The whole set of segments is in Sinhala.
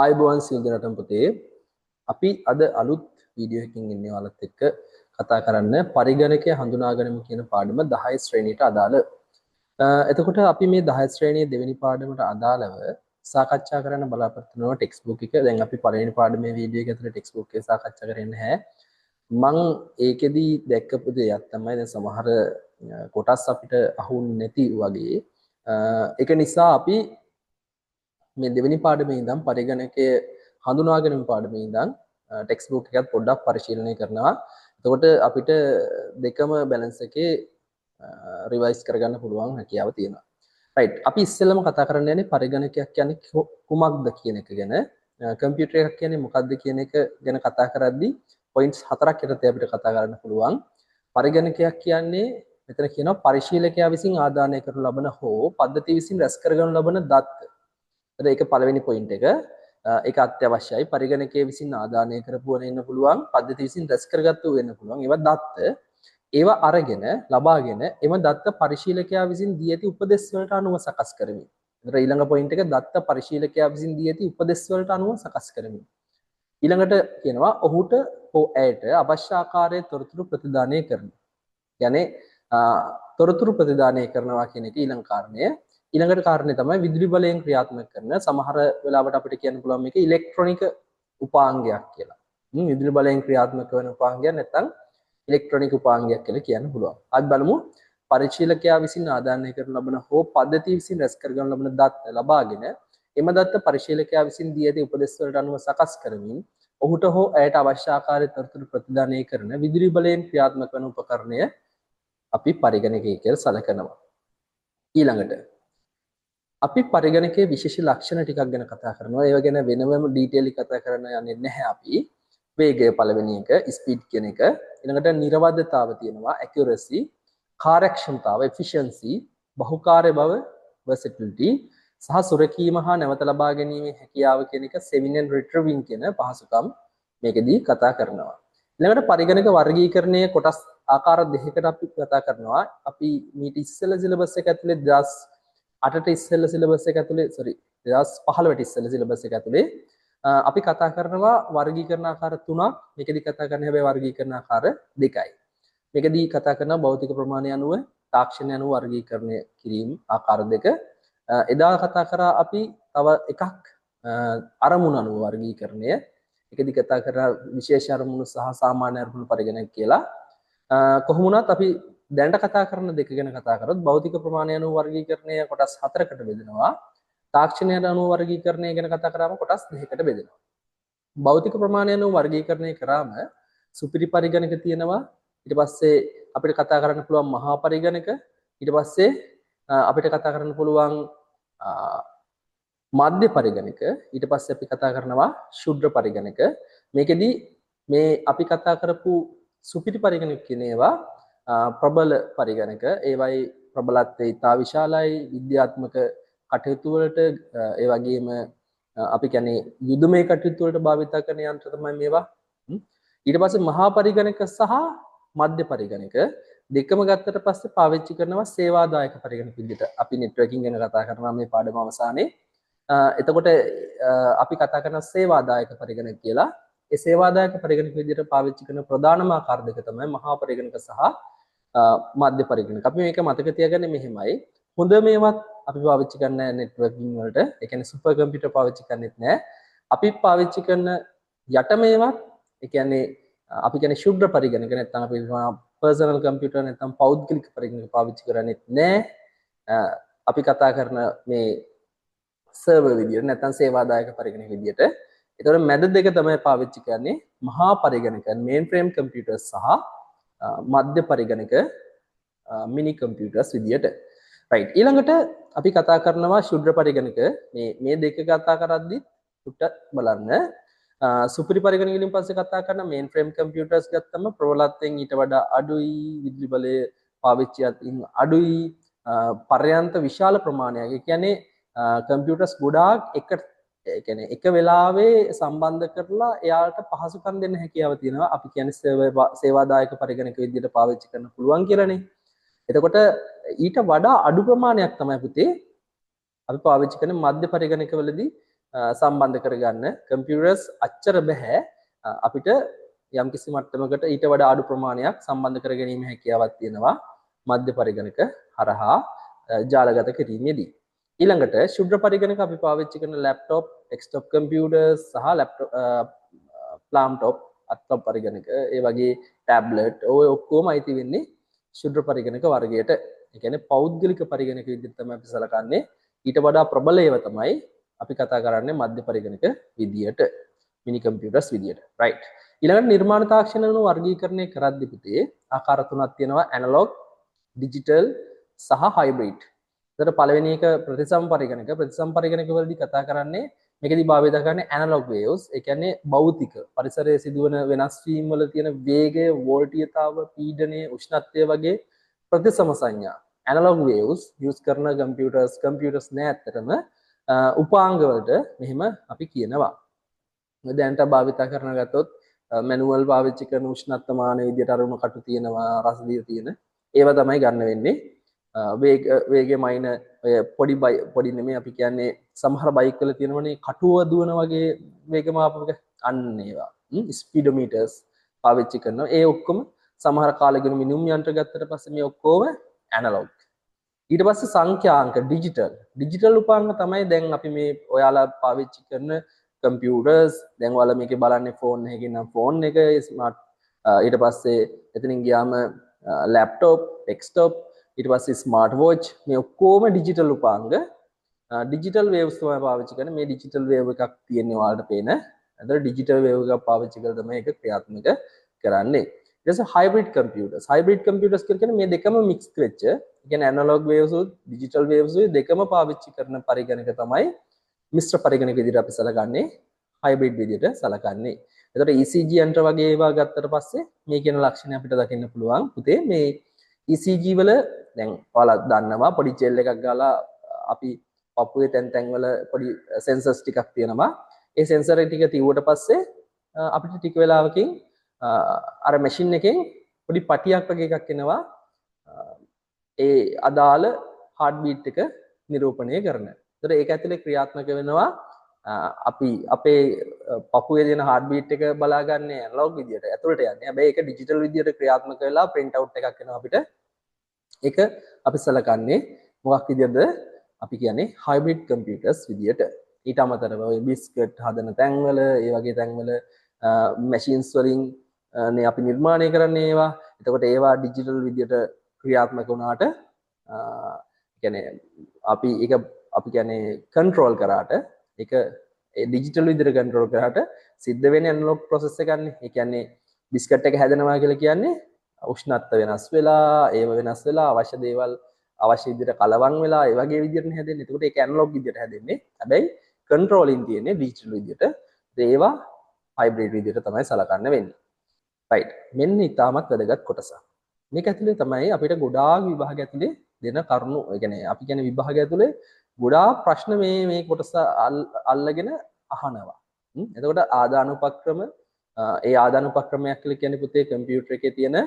ආයුබෝවන් සියලු දෙනාටම පුතේ අපි අද අලුත් වීඩියෝ එකකින් ඉන්නේ ඔයාලත් එක්ක කතා කරන්න පරිගණකය හඳුනා ගැනීම කියන පාඩම 10 ශ්‍රේණියට අදාළ. එතකොට අපි මේ 10 ශ්‍රේණියේ දෙවෙනි පාඩමට අදාළව සාකච්ඡා කරන්න බලාපොරොත්තු වෙනවා ටෙක්ස්ට් බුක් එක. දැන් අපි පළවෙනි පාඩමේ වීඩියෝ එක ඇතුලේ ටෙක්ස්ට් බුක් එක සාකච්ඡා කරන්නේ නැහැ. මම ඒකෙදි දැක්කපු දෙයක් තමයි දැන් සමහර කොටස් අපිට අහුන්නේ නැති වගේ. ඒක නිසා අපි මේ දෙවෙනි පාඩමේ ඉඳන් පරිගණකයේ හඳුනා ගැනීම පාඩමේ ඉඳන් ටෙක්ස්ට් බුක් එකත් පොඩ්ඩක් පරිශීලනය කරනවා. එතකොට අපිට දෙකම බැලන්ස් එකේ රිවයිස් කරගන්න පුළුවන් හැකියාව තියෙනවා. රයිට්. අපි ඉස්සෙල්ලම කතා කරන්න යන්නේ පරිගණකයක් කියන්නේ කුමක්ද කියන එක ගැන. කම්පියුටර් එකක් කියන්නේ මොකක්ද කියන එක ගැන කතා කරද්දී පොයින්ට්ස් 4ක් යටතේ අපිට කතා කරන්න පුළුවන්. පරිගණකයක් කියන්නේ මෙතන කියනවා පරිශීලකයා විසින් ආදානය කරනු ලබන හෝ පද්ධතිය විසින් රැස් කරගනු ලබන දත්ත. ඒක පළවෙනි පොයින්ට් එක. ඒක අත්‍යවශ්‍යයි. පරිගණකයේ විසින් ආදානය කරපු වෙන්න පුළුවන්, පද්ධතිය විසින් රැස් කරගත්තු වෙන්න පුළුවන්. ඒවා දත්ත. ඒවා අරගෙන ලබාගෙන එම දත්ත පරිශීලකයා විසින් දී ඇති උපදෙස් වලට අනුව සකස් කරමින්. ඒතර ඊළඟ පොයින්ට් එක දත්ත පරිශීලකයා විසින් දී ඇති උපදෙස් වලට අනුව සකස් කරමින්. ඊළඟට කියනවා ඔහුට හෝ ඇයට අවශ්‍ය ආකාරයේ තොරතුරු ප්‍රතිදානය කරන. යන්නේ තොරතුරු ප්‍රතිදානය කරනවා කියන එක ඊළඟ කාරණය. ඊළඟට කාරණේ තමයි විදුලි බලයෙන් ක්‍රියාත්මක කරන සමහර වෙලාවට අපිට කියන්න පුළුවන් මේක ඉලෙක්ට්‍රොනික උපාංගයක් කියලා. විදුලි බලයෙන් ක්‍රියාත්මක වෙන උපාංගයක් නැත්නම් ඉලෙක්ට්‍රොනික උපාංගයක් කියලා කියන්න පුළුවන්. අපි බලමු පරිශීලකයා විසින් ආදානය කරන ලබන හෝ පද්ධතිය විසින් රැස් කරගන්න ලබන දත්ත ලබාගෙන එම දත්ත පරිශීලකයා විසින් දී ඇති උපදෙස් වලට අනුව සකස් කරමින් ඔහුට හෝ ඇයට අවශ්‍ය ආකාරයේ තොරතුරු ප්‍රතිදානය කරන විදුලි බලයෙන් ක්‍රියාත්මක වන උපකරණය අපි පරිගණකය කියලා සැලකනවා. ඊළඟට අපි පරිගණකයේ විශේෂ ලක්ෂණ ටිකක් ගැන කතා කරනවා. ඒව ගැන වෙනම ඩීටේලි කතා කරන්න යන්නේ නැහැ අපි. වේගය පළවෙනි එක, ස්පීඩ් කියන එක. ඊළඟට නිර්වද්‍යතාව තියෙනවා, accuracy, කාර්යක්ෂමතාව, efficiency, බහුකාර්ය බව, versatility, සහ සුරකීම හා නැවත ලබා ගැනීමේ හැකියාව කියන එක, saving and retrieving කියන පහසුකම් මේකෙදී කතා කරනවා. ඊළඟට පරිගණක වර්ගීකරණයේ කොටස් ආකාර දෙකකට අපි කතා කරනවා. අපි මීට ඉස්සෙල්ලා සිලබස් එක ඇතුලේ 2008ට ඉස්සෙල්ලා සිලබස් එක ඇතුලේ 2015ට ඉස්සෙල්ලා සිලබස් එක ඇතුලේ අපි කතා කරනවා වර්ගීකරණ ආකාර 3ක්. මේකෙදි කතා කරන්නේ හැබැයි වර්ගීකරණ ආකාර 2යි. මේකෙදි කතා කරනවා භෞතික ප්‍රමාණය අනුව තාක්ෂණය අනුව වර්ගීකරණය කිරීම ආකාර 2. එදා කතා කරා අපි තව එකක් අරමුණු අනුව වර්ගීකරණය. ඒකෙදි කතා කරා විශේෂ අරමුණු සහ සාමාන්‍ය අරමුණු පරිගණක කියලා. කොහොම වුණත් අපි දැනට කතා කරන දෙක ගැන කතා කරොත් භෞතික ප්‍රමාණය අනුව වර්ගීකරණය කොටස් 4කට බෙදෙනවා. තාක්ෂණය අනුව වර්ගීකරණය ගැන කතා කරාම කොටස් 2කට බෙදෙනවා. භෞතික ප්‍රමාණය අනුව වර්ගීකරණය කරාම සුපිරි පරිගණක තියෙනවා. ඊට පස්සේ අපිට කතා කරන්න පුළුවන් මහා පරිගණක. ඊට පස්සේ අපිට කතා කරන්න පුළුවන් මධ්‍ය පරිගණක. ඊට පස්සේ අපි කතා කරනවා ශුද්‍ර පරිගණක. මේකෙදි මේ අපි කතා කරපු සුපිරි පරිගණක කියන ඒවා ප්‍රබල පරිගණක. ඒවයි ප්‍රබලත්වය ඉතා විශාලයි. විද්‍යාත්මක කටයුතු වලට ඒ වගේම අපි කියන්නේ යුදමය කටයුතු වලට භාවිත කරන යන්ත්‍ර තමයි මේවා. ඊට පස්සේ මහා පරිගණක සහ මධ්‍ය පරිගණක දෙකම ගත්තට පස්සේ පාවිච්චි කරනවා සේවාදායක පරිගණක විදිහට. අපි නෙට්වර්කින් ගැන කතා කරනවා මේ පාඩම අවසානයේ. එතකොට අපි කතා කරන සේවාදායක පරිගණක කියලා. ඒ සේවාදායක පරිගණක විදිහට පාවිච්චි කරන ප්‍රධානම ආකාර දෙක තමයි මහා පරිගණක සහ මධ්‍ය පරිගණක. අපි මේක මතක තියාගන්නේ මෙහෙමයි. හොඳ මේවත් අපි පාවිච්චි කරන නෙට්වර්කින් වලට, ඒ කියන්නේ සුපර් කම්පියුටර් පාවිච්චි කරන්නේත් නැහැ. අපි පාවිච්චි කරන යට මේවත්, ඒ කියන්නේ අපි කියන්නේ ශුද්‍ර පරිගණක නැත්නම් අපි පර්සනල් කම්පියුටර් නැත්නම් පෞද්ගලික පරිගණක පාවිච්චි කරන්නේත් නැහැ. අපි කතා කරන මේ සර්වර් විදියට නැත්නම් සේවාදායක පරිගණක විදියට. ඒතකොට මැද දෙක තමයි පාවිච්චි කරන්නේ මහා පරිගණක මේන් ෆ්‍රේම් කම්පියුටර්ස් සහ මධ්‍ය පරිගණක මිනි කම්පියුටර්ස් විදියට. රයිට්. ඊළඟට අපි කතා කරනවා ශුද්‍ර පරිගණක. මේ දෙක කතා කරද්දි උට බලන්න සුපිරි පරිගණක වලින් පස්සේ කතා කරන මේන් ෆ්‍රේම් කම්පියුටර්ස් ගත්තම ප්‍රබලත්වයෙන් ඊට වඩා අඩුයි, විදුලි බලය පාවිච්චියෙන් අඩුයි, පර්යන්ත විශාල ප්‍රමාණයක්. ඒ කියන්නේ කම්පියුටර්ස් ගොඩාක් එක වෙලාවේ සම්බන්ධ කරලා එයාට පහසුකම් දෙන්න හැකියාව තියෙනවා. අපි කියන්නේ සේවාදායක පරිගණක විදිහට පාවිච්චි කරන්න පුළුවන් කියලානේ. එතකොට ඊට වඩා අඩු ප්‍රමාණයක් තමයි පුතේ අපි පාවිච්චි කරන මධ්‍ය පරිගණකවලදී සම්බන්ධ කරගන්න කම්පියුටර්ස් අච්චර බෑ අපිට යම්කිසි මට්ටමකට ඊට වඩා අඩු ප්‍රමාණයක් සම්බන්ධ කර ගැනීම හැකියාවක් තියෙනවා මධ්‍ය පරිගණක හරහා ජාලගත කිරීමේදී. ඊළඟට ශුද්‍ර පරිගණක අපි පාවිච්චි කරන ලැප්ටොප්, ඩෙස්ක්ටොප් කම්පියුටර්ස් සහ ප්ලාම්ටොප් අත්පත් පරිගණක, ඒ වගේ ටැබ්ලට් ඔය ඔක්කොම අයිති වෙන්නේ ශුද්‍ර පරිගණක වර්ගයට. ඒ කියන්නේ පෞද්ගලික පරිගණක විදිහට තමයි අපි සලකන්නේ. ඊට වඩා ප්‍රබල ඒවා තමයි අපි කතා කරන්නේ මධ්‍ය පරිගණක විදියට, මිනි කම්පියුටර්ස් විදියට. රයිට්. ඊළඟට නිර්මාණ තාක්ෂණන වර්ගීකරණය කරද්දී පුතේ ආකාර තුනක් තියෙනවා: ඇනලොග්, ඩිජිටල් සහ හයිබ්‍රිඩ්. ඒතර පළවෙනි එක ප්‍රතිසම පරිගණක. ප්‍රතිසම පරිගණක වලදී කතා කරන්නේ මේකදී භාවිත කරන්නේ ඇනලොග් වේව්ස්. ඒ කියන්නේ භෞතික පරිසරයේ සිදුවන වෙනස් වීම් වල තියෙන වේගය, වෝල්ටීයතාව, පීඩනය, උෂ්ණත්වය වගේ ප්‍රතිසම සංඥා ඇනලොග් වේව්ස් යූස් කරන කම්පියුටර්ස් නෑ ඇත්තටම උපාංග වලට මෙහෙම අපි කියනවා. දැන්ට භාවිත කරන ගත්තොත් මැනුවල් පාවිච්චි කරන උෂ්ණත්වමාන විදියට අරුම කටු තියෙනවා, රසදිය තියෙන ඒවා තමයි ගන්න වෙන්නේ. වේගය මයින ඔය පොඩි නෙමෙයි අපි කියන්නේ සමහර බයික් වල තියෙනවනේ කටුව දුවන වගේ වේග මාපක අන්න ඒවා. ස්පීඩෝමීටර්ස් පාවිච්චි කරනවා. ඒ ඔක්කොම සමහර කාලෙකින් මිනිම් යන්ත්‍ර ගත්තට පස්සේ මේ ඔක්කොම ඇනලොග්. ඊට පස්සේ සංඛ්‍යාංක ඩිජිටල් උපාංග තමයි දැන් අපි මේ ඔයාලා පාවිච්චි කරන කම්පියුටර්ස්. දැන් ඔයාලා මේකේ බලන්නේ ෆෝන් එකකින් නම් ෆෝන් එක ස්මාර්ට්. ඊට පස්සේ එතනින් ගියාම ලැප්ටොප්, ඩෙස්ක්ටොප්, ඊට පස්සේ ස්මාර්ට් වොච්, මේ ඔක්කොම ඩිජිටල් උපාංග. ඩිජිටල් වේව්ස් තමයි පාවිච්චි කරන්නේ. මේ ඩිජිටල් වේව් එකක් තියෙන්නේ ඔයාලට පේන. අතන ඩිජිටල් වේව් එකක් පාවිච්චි කරලා තමයි ඒක ක්‍රියාත්මක කරන්නේ. ඊට පස්සේ හයිබ්‍රිඩ් කම්පියුටර්ස්. හයිබ්‍රිඩ් කම්පියුටර්ස් කියන්නේ මේ දෙකම මික්ස් වෙච්ච, ඒ කියන්නේ ඇනලොග් වේව්ස් උත් ඩිජිටල් වේව්ස් උත් දෙකම පාවිච්චි කරන පරිගණක තමයි මිශ්‍ර පරිගණක විදිහට අපි සලකන්නේ, හයිබ්‍රිඩ් විදිහට සලකන්නේ. එතකොට ECG යන්ත්‍ර වගේ ඒවා ගත්තට පස්සේ මේ කියන ලක්ෂණ අපිට දකින්න පුළුවන්. පුතේ මේ ECG වල දැන් ඔයාලා දන්නවා පොඩි ජෙල් එකක් ගාලා අපි පපුවේ තැන් වල පොඩි සෙන්සර්ස් ටිකක් තියෙනවා. ඒ සෙන්සර් ටික තියුවට පස්සේ අපිට ටික වෙලාවකින් අර මැෂින් එකෙන් පොඩි පටියක් වගේ එකක් එනවා. ඒ අදාළ හાર્ට් බීට් එක නිරූපණය කරන. ඒතර ඒක ඇතුලේ ක්‍රියාත්මක වෙනවා අපි අපේ පපුවේ දෙන හાર્ට් බීට් එක බලාගන්නේ ඇනලොග් විදියට ඇතුළට යන්නේ. හැබැයි ඒක ඩිජිටල් විදියට ක්‍රියාත්මක වෙලා print out එකක් එනවා අපිට. ඒක අපි සලකන්නේ මොකක් විදියටද? අපි කියන්නේ hybrid computers විදියට. ඊට අමතරව ඔය බිස්කට් හදන තැන්වල, ඒ වගේ තැන්වල machines වලින් නේ අපි නිර්මාණය කරන්නේ ඒවා. එතකොට ඒවා ඩිජිටල් විදියට ක්‍රියාත්මක වුණාට කියන්නේ අපි ඒක අපි කියන්නේ control කරාට ඒක ඩිජිටල් විදියට control කරාට සිද්ධ වෙන්නේ ඇනලොග් process එකක්නේ. ඒ කියන්නේ බිස්කට් එක හැදෙනවා කියලා කියන්නේ උෂ්ණත්ව වෙනස් වෙලා, ඒව වෙනස් වෙලා, අවශ්‍ය දේවල් අවශ්‍ය විදිහට කලවම් වෙලා ඒ වගේ විදිහටනේ හැදෙන්නේ. එතකොට ඒක ඇනලොග් විදිහට හැදෙන්නේ. හැබැයි කන්ට්‍රෝලින් තියෙන්නේ ඩිජිටල් විදිහට. ඒවා හයිබ්‍රිඩ් විදිහට තමයි සලකන්න වෙන්නේ. රයිට්. මෙන්න ඊටමත් වැදගත් කොටස. මේක ඇතුලේ තමයි අපිට ගොඩාක් විභාග ඇතුලේ දෙන කරුණු, ඒ කියන්නේ අපි කියන්නේ විභාග ඇතුලේ ගොඩාක් ප්‍රශ්න මේ කොටස අල්ලගෙන අහනවා. එතකොට ආදානුපක්‍රම, ඒ ආදානුපක්‍රමයක් කියලා කියන්නේ පුතේ කම්පියුටර් එකේ තියෙන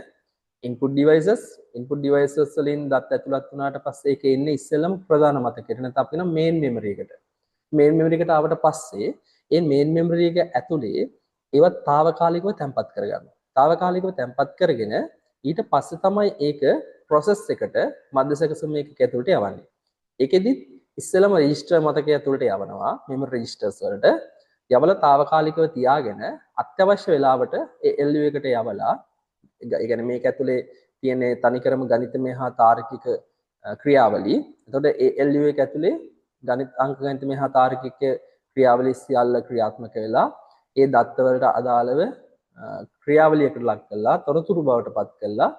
input devices වලින් දත් ඇතුළත් වුණාට පස්සේ ඒක එන්නේ ඉස්සෙල්ලම ප්‍රධාන මතකයට. නැත්නම් අපි කියන main memory එකට. main memory එකට ආවට පස්සේ ඒ main memory එක ඇතුලේ ඒවත් తాවකාලිකව තැම්පත් කරගන්නවා. తాවකාලිකව තැම්පත් කරගෙන ඊට පස්සේ තමයි ඒක process එකට මධ්‍යස්ථ සමයක ඇතුළට යවන්නේ. ඒකෙදි ඉස්සෙල්ලම register මතකය ඇතුළට යවනවා, memory registers වලට. යවලා తాවකාලිකව තියාගෙන අත්‍යවශ්‍ය වෙලාවට ඒ LU එකට යවලා, ඒ කියන්නේ මේක ඇතුලේ තියෙන තනිකරම ගණිතමය හා තාර්කික ක්‍රියාවලි. එතකොට ඒ LU එක ඇතුලේ අංක ගණිතමය හා තාර්කික ක්‍රියාවලි සියල්ල ක්‍රියාත්මක වෙලා ඒ දත්ත වලට අදාළව ක්‍රියාවලියකට ලක් කරලා තොරතුරු බවට පත් කරලා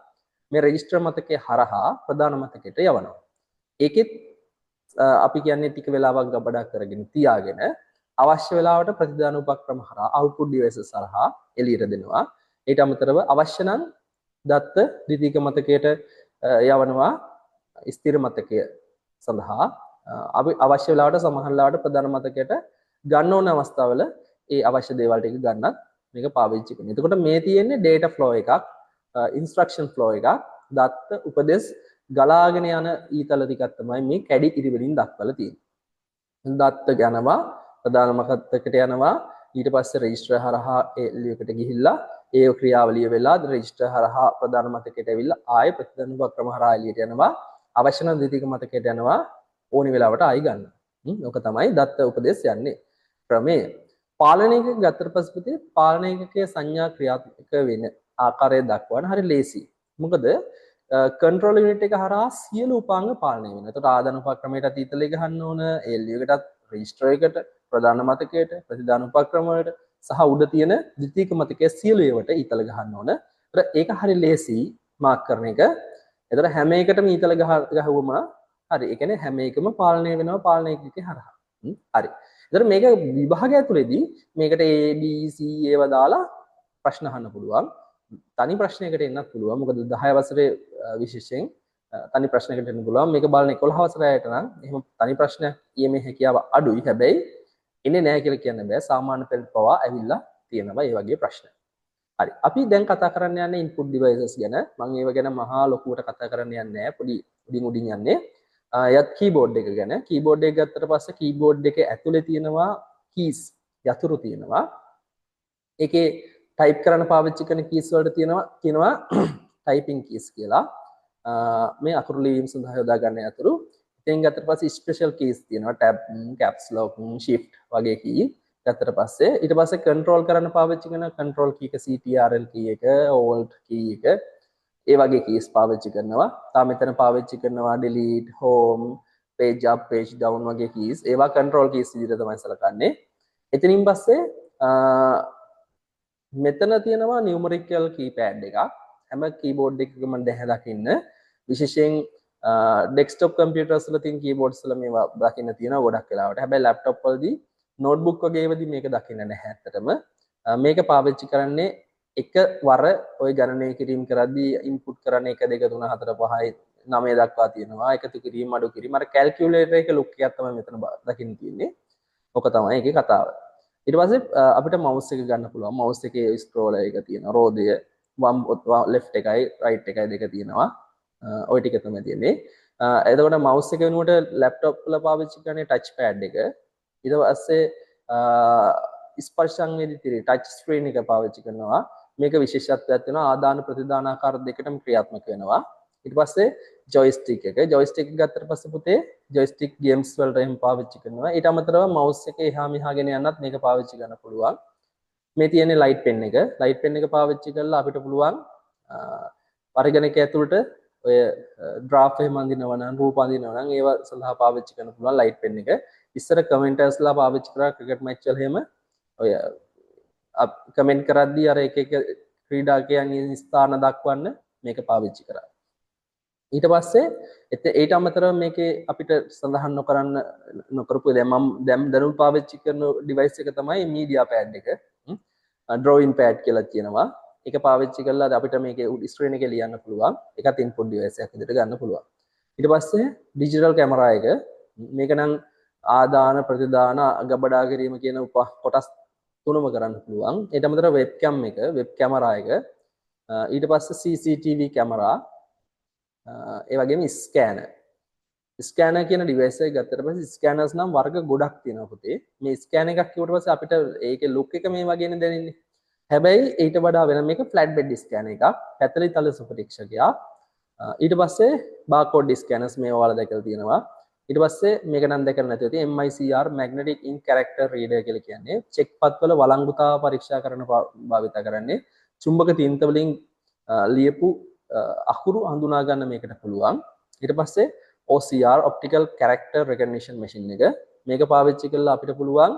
මේ රෙජිස්ටර් මතකයේ හරහා ප්‍රධාන මතකයට යවනවා. ඒකෙත් අපි කියන්නේ ටික වෙලාවක් ගබඩක් කරගෙන තියාගෙන අවශ්‍ය වෙලාවට ප්‍රතිදාන උපක්‍රම හරහා output devices හරහා එළියට දෙනවා. ඊට අමතරව අවශ්‍ය නම් දත්ත ද්විතීක මතකයට යවනවා ස්ථිර මතකය සඳහා. අපි අවශ්‍ය වෙලාවට සමහර වෙලාවට ප්‍රධාන මතකයට ගන්න ඕන අවස්ථාවල ඒ අවශ්‍ය දේවල් ටික ගන්නත් මේක පාවිච්චි කරනවා. එතකොට මේ තියෙන්නේ data flow එකක්, instruction flow එකක්, දත්ත උපදෙස් ගලාගෙන යන ඊතල ටිකක් තමයි මේ කැඩි ඉරි වලින් දක්වලා තියෙන්නේ. දත්ත යනවා, ප්‍රධාන මතකයට යනවා. ඊට පස්සේ රෙජිස්ටර් හරහා ඒ එළියකට ගිහිල්ලා ඒ ක්‍රියාවලිය වෙලා රෙජිස්ටර් හරහා ප්‍රධාන මතකයට ඇවිල්ලා ආයෙ ප්‍රතිධාන උපක්‍රම හරහා එළියට යනවා. අවශ්‍ය නම් ද්විතීයික මතකයට යනවා ඕනි වෙලාවට ආයි ගන්න. ඔක තමයි දත්ත උපදේශ යන්නේ. ක්‍රමය. පාලනයක ගත්තට පස්සේ පුතේ පාලනයකයේ සංඥා ක්‍රියාත්මක වෙන ආකාරය දක්වන්න හරි ලේසි. මොකද කන්ට්‍රෝල් යුනිට් එක හරහා සියලු උපාංග පාලනය වෙනවා. එතකොට ආදාන උපක්‍රමයටත් ඊතලෙ ගහන්න ඕන, LU එකටත් රෙජිස්ටර් එකට, ප්‍රධාන මතකයට, ප්‍රතිදාන උපක්‍රම වලට සහ උඩ තියෙන ද්විතීයික මතකයේ සියලු ඒවාට ඊතල ගහන්න ඕන. එතකොට ඒක හරි ලේසි මාක් කරන එක. එතකොට හැම එකටම ඊතල ගහුවම හරි. ඒ කියන්නේ හැම එකම පාලනය වෙනවා පාලනයකේ හරහා. හරි. එතකොට මේක විභාගය ඇතුලේදී මේකට A B C ඒවා දාලා ප්‍රශ්න අහන්න පුළුවන්. තනි ප්‍රශ්නයකට එන්නත් පුළුවන්. මොකද 10 වසරේ විශේෂයෙන් තනි ප්‍රශ්නයකට එන්න පුළුවන්. මේක බලන 11 වසරයට නම් එහෙම තනි ප්‍රශ්න ඊමේ හැකියාව අඩුයි. හැබැයි එන්නේ නැහැ කියලා කියන්න බෑ. සාමාන්‍ය පෙළ පවා ඇවිල්ලා තියෙනවා මේ වගේ ප්‍රශ්න. හරි. අපි දැන් කතා කරන්න යන්නේ input devices ගැන. මම ඒව ගැන මහා ලොකුවට කතා කරන්න යන්නේ නැහැ. පොඩි උඩින් යන්නේ. යත් කීබෝඩ් එක ගැන. කීබෝඩ් එක ගත්තට පස්සේ කීබෝඩ් එකේ ඇතුලේ තියෙනවා keys යතුරු තියෙනවා. ඒකේ ටයිප් කරන්න පාවිච්චි කරන keys වලට කියනවා typing keys කියලා. මේ අකුරු ලිවීම සඳහා යොදා ගන්න යතුරු. ඉතින් ගත්තට පස්සේ special keys තියෙනවා. tab, caps lock, shift වගේ key. ගත්තට පස්සේ ඊට පස්සේ control කරන්න පාවිච්චි කරන control key එක CTRL key එක, alt key එක ඒ වගේ keys පාවිච්චි කරනවා. තා මෙතන පාවිච්චි කරනවා delete, home, page up, page down වගේ keys. ඒවා control keys විදිහට තමයි සලකන්නේ. එතනින් පස්සේ මෙතන තියෙනවා numerical keypad එකක්. හැම keyboard එකකම දකින්න විශේෂයෙන් desktop computers වල තියෙන keyboards වල මේවා දකින්න තියෙනවා ගොඩක් වෙලාවට. හැබැයි laptop වලදී notebook වගේ ඒවාදී මේක දකින්න නැහැ ඇත්තටම. මේක පාවිච්චි කරන්නේ එක වර ඔය ගණනය කිරීම කරද්දී ඉන්පුට් කරන 1 2 3 4 5 9 දක්වා තියෙනවා. එකතු කිරීම අඩු කිරීම අර කැල්කියුලේටර් එකේ ලුක් එකක් තමයි මෙතන දකින්න තියෙන්නේ. ඔක තමයි ඒකේ කතාව. ඊට පස්සේ අපිට mouse එක ගන්න පුළුවන්. mouse එකේ scroller එක තියෙනවා. රෝදය left එකයි right එකයි දෙක තියෙනවා. ওই ටික තමයි තියෙන්නේ. එතකොට mouse එක වෙනුවට laptop වල පාවිච්චි කරන්නේ touch pad එක. ඊට පස්සේ ස්පර්ශ සංවේදී තිරේ touch screen එක පාවිච්චි කරනවා. මේක විශේෂත්වයක් වෙනවා ආදාන ප්‍රතිදාන ආකාර දෙකටම ක්‍රියාත්මක වෙනවා. ඊට පස්සේ joystick එක ගත්තට පස්සේ පුතේ joystick games වලට එහෙම පාවිච්චි කරනවා. ඊට අමතරව mouse එක එහා මෙහා ගෙන යන්නත් මේක පාවිච්චි කරන්න පුළුවන්. මේ තියෙන්නේ light pen එක. light pen එක පාවිච්චි කරලා අපිට පුළුවන් පරිගණක ඇතුළට ඔය graph එහෙම අඳිනවා නම් රූප අඳිනවා නම් ඒව සඳහා පාවිච්චි කරන්න පුළුවන් light pen එක. ඉස්සර commentersලා පාවිච්චි කරා cricket match වල එහෙම ඔය කමෙන්ට් කරද්දී අර එක එක ක්‍රීඩාකයන්ගේ ස්ථාන දක්වන්න මේක පාවිච්චි කරා. ඊට පස්සේ ඊට අමතරව මේකේ අපිට සඳහන් නොකරපු දැන් දැනුම් පාවිච්චි කරන ඩිවයිස් එක තමයි media pad එක. drawing pad කියලා කියනවා. ඒක පාවිච්චි කරලා අපිට මේකේ ස්ක්‍රීන් එකේ ලියන්න පුළුවන්. ඒකත් input device එකක් විදිහට ගන්න පුළුවන්. ඊට පස්සේ digital camera එක. මේක නම් ආදාන ප්‍රතිදාන ගබඩා කිරීම කියන කොටස් තුනම කරන්න පුළුවන්. ඊට අමතරව webcam එක, web camera එක. ඊට පස්සේ CCTV camera ඒ වගේම ස්කෑනර් කියන ඩිවයිස් එක ගත්තට පස්සේ ස්කෑනර්ස් නම් වර්ග ගොඩක් තියෙනවා පුතේ. මේ ස්කෑන් එකක් කිව්වට පස්සේ අපිට ඒකේ ලුක් එක මේ වගේනේ දැනෙන්නේ. හැබැයි ඊට වඩා වෙන මේක ෆ්ලැට් බෙඩ් ස්කෑනර් එකක්. 40 තල සුපරීක්ෂකයක්. ඊට පස්සේ බාකෝඩ් ස්කෑනර්ස් මේවා වල දැකලා තියෙනවා. ඊට පස්සේ මේක නම් දැකලා නැතුව තියෙන MICR magnetic ink character reader කියලා කියන්නේ චෙක් පත්වල වළංගුතාව පරීක්ෂා කරන භාවිත කරන්නේ. චුම්බක තින්ත වලින් ලියපු අකුරු හඳුනා ගන්න මේකට පුළුවන්. ඊට පස්සේ OCR optical character recognition machine එක මේක පාවිච්චි කරලා අපිට පුළුවන්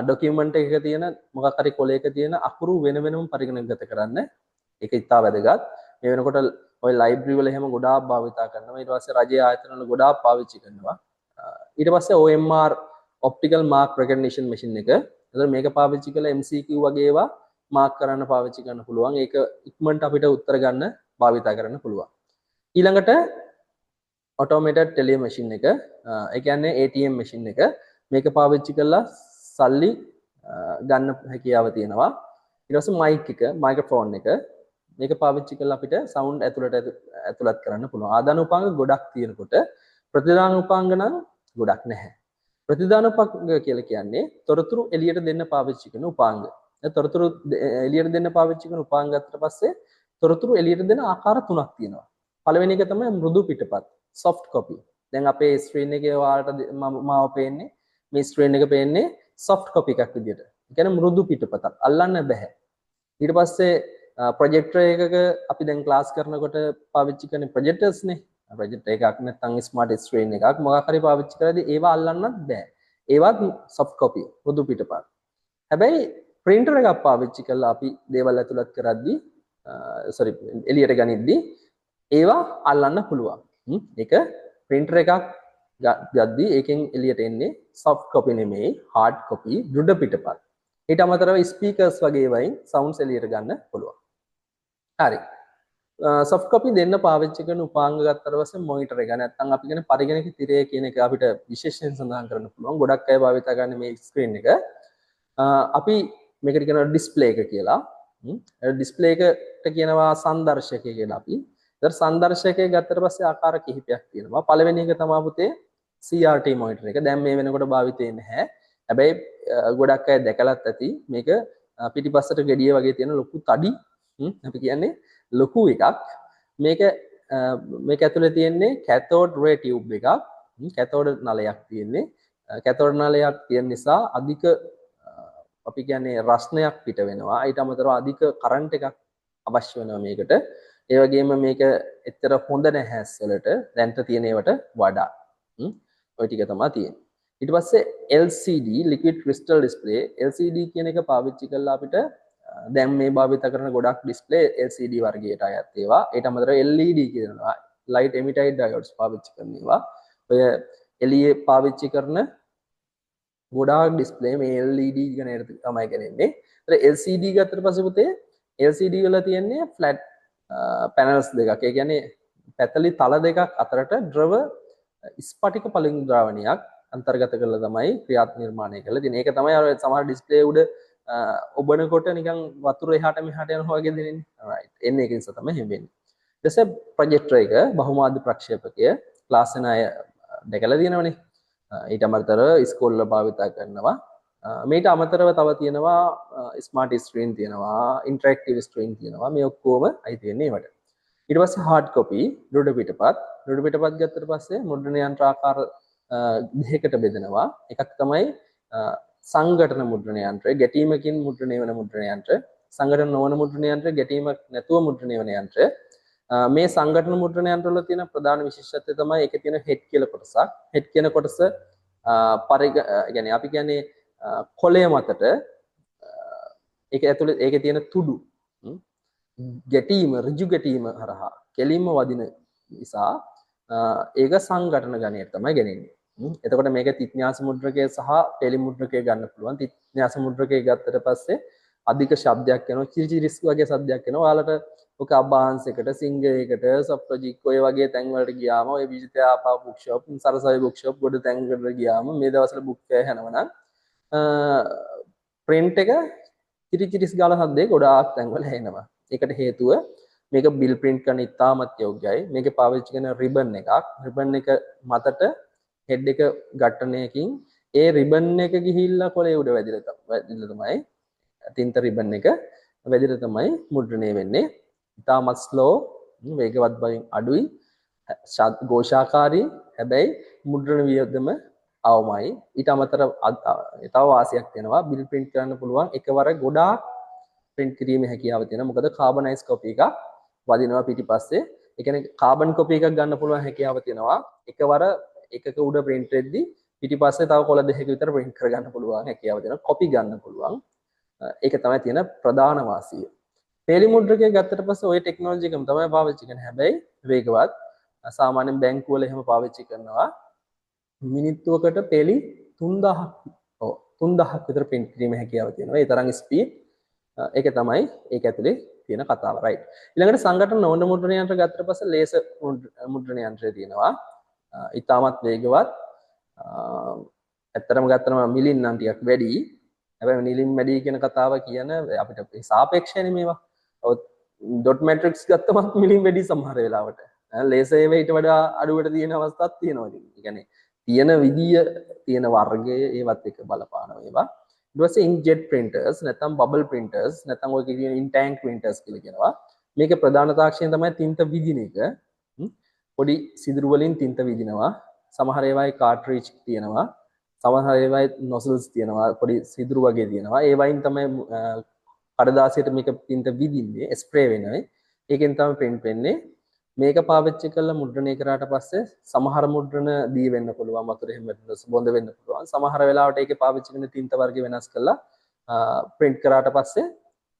document එකක තියෙන මොකක් හරි කොලයක තියෙන අකුරු වෙන වෙනම පරිගණකගත කරන්න. ඒක ඉතා වැදගත්. මේ වෙනකොට ඔය library වල එහෙම ගොඩාක් භාවිතා කරනවා. ඊට පස්සේ රජයේ ආයතන වල ගොඩාක් පාවිච්චි කරනවා. ඊට පස්සේ OMR optical mark recognition machine එක. එතකොට මේක පාවිච්චි කරලා MCQ වගේ ඒවා මාක් කරන්න පාවිච්චි කරන්න පුළුවන්. ඒක ඉක්මනට අපිට උත්තර ගන්න භාවිතා කරන්න පුළුවන්. ඊළඟට automated teller machine එක, ඒ කියන්නේ ATM machine එක. මේක පාවිච්චි කරලා සල්ලි ගන්න හැකියාව තියෙනවා. ඊට පස්සේ mic එක, microphone එක. මේක පාවිච්චි කරලා අපිට sound ඇතුළත් කරන්න පුළුවන්. ආදාන උපාංග ගොඩක් තියෙනකොට ප්‍රතිදාන උපාංග නම් ගොඩක් නැහැ. ප්‍රතිදාන උපාංග කියලා කියන්නේ තොරතුරු එළියට දෙන්න පාවිච්චි කරන උපාංග. තොරතුරු එළියට දෙන්න පාවිච්චි කරන උපාංග අතර පස්සේ තොරතුරු එළියට දෙන ආකාර තුනක් තියෙනවා. පළවෙනි එක තමයි මෘදු පිටපත් soft copy. දැන් අපේ ස්ක්‍රීන් එකේ ඔයාලට මාව පේන්නේ මේ ස්ක්‍රීන් එක පේන්නේ soft copy එකක් විදියට. ඒ කියන්නේ මෘදු පිටපතක්. අල්ලන්න බෑ. ඊට පස්සේ ප්‍රොජෙක්ටර් එකක අපි දැන් ක්ලාස් කරනකොට පාවිච්චි කරන ප්‍රොජෙක්ටර්ස් නේ. ප්‍රොජෙක්ටර් එකක් නැත්නම් ස්මාර්ට් ස්ක්‍රීන් එකක් මොකක් හරි පාවිච්චි කරද්දී ඒවා අල්ලන්නත් බෑ. ඒවත් soft copy මෘදු පිටපත්. හැබැයි printer එකක් පාවිච්චි කරලා අපි දේවල් ඇතුළත් කරද්දී එළියට ගනිද්දී ඒවා අල්ලන්න පුළුවන්. ඒක printer එකක් ගද්දී ඒකෙන් එළියට එන්නේ soft copy නෙමෙයි hard copy දෘඩ පිටපත්. ඊට අමතරව ස්පීකර්ස් වගේ වයින් sounds එළියට ගන්න පුළුවන්. හරි. soft copy දෙන්න පාවිච්චි කරන උපාංග ගත්තට පස්සේ monitor එක නැත්නම් අපි කියන පරිගණක තිරය කියන එක අපිට විශේෂයෙන් සඳහන් කරන්න පුළුවන්. ගොඩක් අය භාවිත කරන මේ ස්ක්‍රීන් එක අපි මේකට කියනවා ඩිස්ප්ලේ එක කියලා. ඩිස්ප්ලේ එකට කියනවා සංදර්ශකය කියලා අපි. ඒතර සංදර්ශකය ගත්තට පස්සේ ආකාර කිහිපයක් තියෙනවා. පළවෙනි එක තමයි පුතේ CRT monitor එක. දැන් මේ වෙනකොට භාවිතේ නැහැ. හැබැයි ගොඩක් අය දැකලත් ඇති මේක පිටිපස්සට gediya වගේ තියෙන ලොකු තඩි අපි කියන්නේ ලොකු එකක්. මේක ඇතුලේ තියෙන්නේ cathode ray tube එකක්. cathode නලයක් තියෙන්නේ. cathode නලයක් තියෙන නිසා අධික අපි කියන්නේ රස්නයක් පිට වෙනවා. ඊට අමතරව අධික කරන්ට් එකක් අවශ්‍ය වෙනවා මේකට. ඒ වගේම මේක එච්චර හොඳ නැහැ ඇස්වලට දැන්ට තියෙන ඒවට වඩා. ඔය ටික තමයි තියෙන්නේ. ඊට පස්සේ LCD liquid crystal display LCD කියන එක පාවිච්චි කරලා අපිට දැන් මේ භාවිත කරන ගොඩක් ඩිස්ප්ලේ LCD වර්ගයට අයත් ඒවා. ඊට අමතරව LED කියනවා light emitter diodes පාවිච්චි කරන ඒවා. ඔය එළියේ පාවිච්චි කරන ගොඩාක් ඩිස්ප්ලේ මේ LED ගණයට තමයි ගන්නේ. ඒතර LCD ගත්තට පස්සේ පුතේ LCD වල තියෙන්නේ flat panels දෙකක්. ඒ කියන්නේ පැතලි තල දෙකක් අතරට ද්‍රව ස්පටික පළඟු ද්‍රාවණයක් අන්තර්ගත කරලා තමයි ක්‍රියාත්මක නිර්මාණය කරලා තියෙන්නේ. ඒක තමයි අර සමහර ඩිස්ප්ලේ උඩ ඔබනකොට නිකන් වතුර එහාට මෙහාට යනවා වගේ දෙන්නේ. right. එන්නේ ඒක නිසා තමයි එහෙම වෙන්නේ. ඊට පස්සේ ප්‍රොජෙක්ටර් එක බහුමාධ්‍ය ප්‍රක්ෂේපකය ක්ලාස් වෙන අය දැකලා තියෙනවනේ. ඊට අමතරව ඉස්කෝලේ භාවිත කරනවා. මේට අමතරව තව තියෙනවා ස්මාර්ට් ස්ක්‍රීන් තියෙනවා, ඉන්ටරැක්ටිව් ස්ක්‍රීන් තියෙනවා. මේ ඔක්කොම අයිති වෙන්නේ ඒවට. ඊට පස්සේ hard copy දෘඩ පිටපත්. දෘඩ පිටපත් ගත්තට පස්සේ මුද්‍රණ යන්ත්‍ර ආකාර දෙකකට බෙදෙනවා. එකක් තමයි සංඝටන මුද්‍රණ යන්ත්‍රය, ගැටීමකින් මුද්‍රණය වෙන මුද්‍රණ යන්ත්‍ර. සංඝටන නොවන මුද්‍රණ යන්ත්‍ර, ගැටීමක් නැතුව මුද්‍රණය වෙන යන්ත්‍ර. මේ සංඝටන මුද්‍රණ යන්ත්‍ර වල තියෙන ප්‍රධාන විශේෂත්වය තමයි ඒකේ තියෙන හෙඩ් කියලා කොටසක්. හෙඩ් කියන කොටස يعني අපි කියන්නේ කොළය මතට ඒක ඇතුලේ ඒකේ තියෙන තුඩු ගැටීම ඍජු ගැටීම හරහා කෙලින්ම වදින නිසා ඒක සංඝටන ගණයට තමයි ගෙනෙන්නේ. එතකොට මේක තිත්න්‍යාස මුද්‍රකය සහ පෙළි මුද්‍රකය ගන්න පුළුවන්. තිත්න්‍යාස මුද්‍රකය ගත්තට පස්සේ අධික ශබ්දයක් එනවා, චිරිචිරිස් වගේ ශබ්දයක් එනවා. ඔයාලට ඔක අබ්බාංශයකට, සිංගයකට, සොප්‍රොජික් ඔය වගේ තැන් වලට ගියාම ඔය විජිතයාපා බුක් ෂොප්, සරසවි බුක් ෂොප් ගොඩ තැන් වලට ගියාම මේ දවස්වල බුක් එකේ යනවා නම් print එක චිරිචිරිස් ගාලා සද්දේ ගොඩාක් තැන් වල එනවා. ඒකට හේතුව මේක බිල් print කරන්න ඉතාමත් යෝග්‍යයි. මේකේ පාවිච්චි කරන ribbon එකක්. ribbon එක මතට head එක ඝට්ටණයකින් ඒ ribbon එක ගිහිල්ලා කොලේ උඩ වැදිලා තමයි තින්ත ribbon එක වැදිලා තමයි මුද්‍රණය වෙන්නේ. ඉතාමත් slow, වේගවත් බවින් අඩුයි, ഘോഷාකාරී, හැබැයි මුද්‍රණ වියදම අවමයි. ඊට අමතරව තව වාසියක් තියෙනවා. බිල් print කරන්න පුළුවන් එකවර ගොඩාක් print කිරීමේ හැකියාව තියෙනවා. මොකද කාබනයිස් කොපි එකක් වදිනවා පිටිපස්සේ. ඒ කියන්නේ කාබන් කොපි එකක් ගන්න පුළුවන් හැකියාව තියෙනවා. එකවර එකක උඩ print වෙද්දි පිටිපස්සේ තව කොළ දෙකක විතර print කරගන්න පුළුවන් හැකියාව තියෙනවා. කොපි ගන්න පුළුවන්. ඒක තමයි තියෙන ප්‍රධාන වාසිය. පෙළි මුද්‍රකය ගත්තට පස්සේ ওই ටෙක්නොලොජි එකම තමයි පාවිච්චි කරන්නේ. හැබැයි වේගවත්. සාමාන්‍යයෙන් බැංකු වල එහෙම පාවිච්චි කරනවා. මිනිත්තුවකට පෙළි 3000ක් විතර print කිරීමේ හැකියාව තියෙනවා. ඒ තරම් ස්පීඩ්. ඒක තමයි ඒක ඇතුලේ තියෙන කතාව. right. ඊළඟට සංඝටන නොවන මුද්‍රණ යන්ත්‍ර ගත්තට පස්සේ ලේසර් මුද්‍රණ යන්ත්‍රය තියෙනවා. ඉතාමත් වේගවත්. ඇත්තටම ගත්තම මිලින් නම් ටිකක් වැඩි. හැබැයි මිලින් වැඩි කියන කතාව කියන අපිට සාපේක්ෂයනේ මේවා. ඩොට් මැට්‍රික්ස් ගත්තම මිලින් වැඩි සමහර වෙලාවට. ලේසර් ඒවා ඊට වඩා අඩුවට තියෙන අවස්ථාවක් තියෙනවා. ඒ කියන්නේ තියෙන විදිය තියෙන වර්ගය ඒවත් එක බලපානවා ඒවා. ඊට පස්සේ inkjet printers නැත්නම් bubble printers නැත්නම් ඔය කියන in tank printers කියලා කියනවා. මේකේ ප්‍රධාන තාක්ෂණය තමයි තින්ත විදින එක. පොඩි සිදුරු වලින් තින්ත විදිනවා. සමහර ඒවායේ කාට්‍රිජ් තියෙනවා. සමහර ඒවායේ නොසල්ස් තියෙනවා. පොඩි සිදුරු වගේ තියෙනවා. ඒ වයින් තමයි කඩදාසියට මේක තින්ත විදින්නේ ස්ප්‍රේ වෙනවා. ඒකෙන් තමයි print වෙන්නේ. මේක පාවිච්චි කරලා මුද්‍රණය කරාට පස්සේ සමහර මුද්‍රණ දී වෙන්න පුළුවන් වතුර එහෙම බොඳ වෙන්න පුළුවන්. සමහර වෙලාවට ඒකේ පාවිච්චි කරන තින්ත වර්ග වෙනස් කරලා print කරාට පස්සේ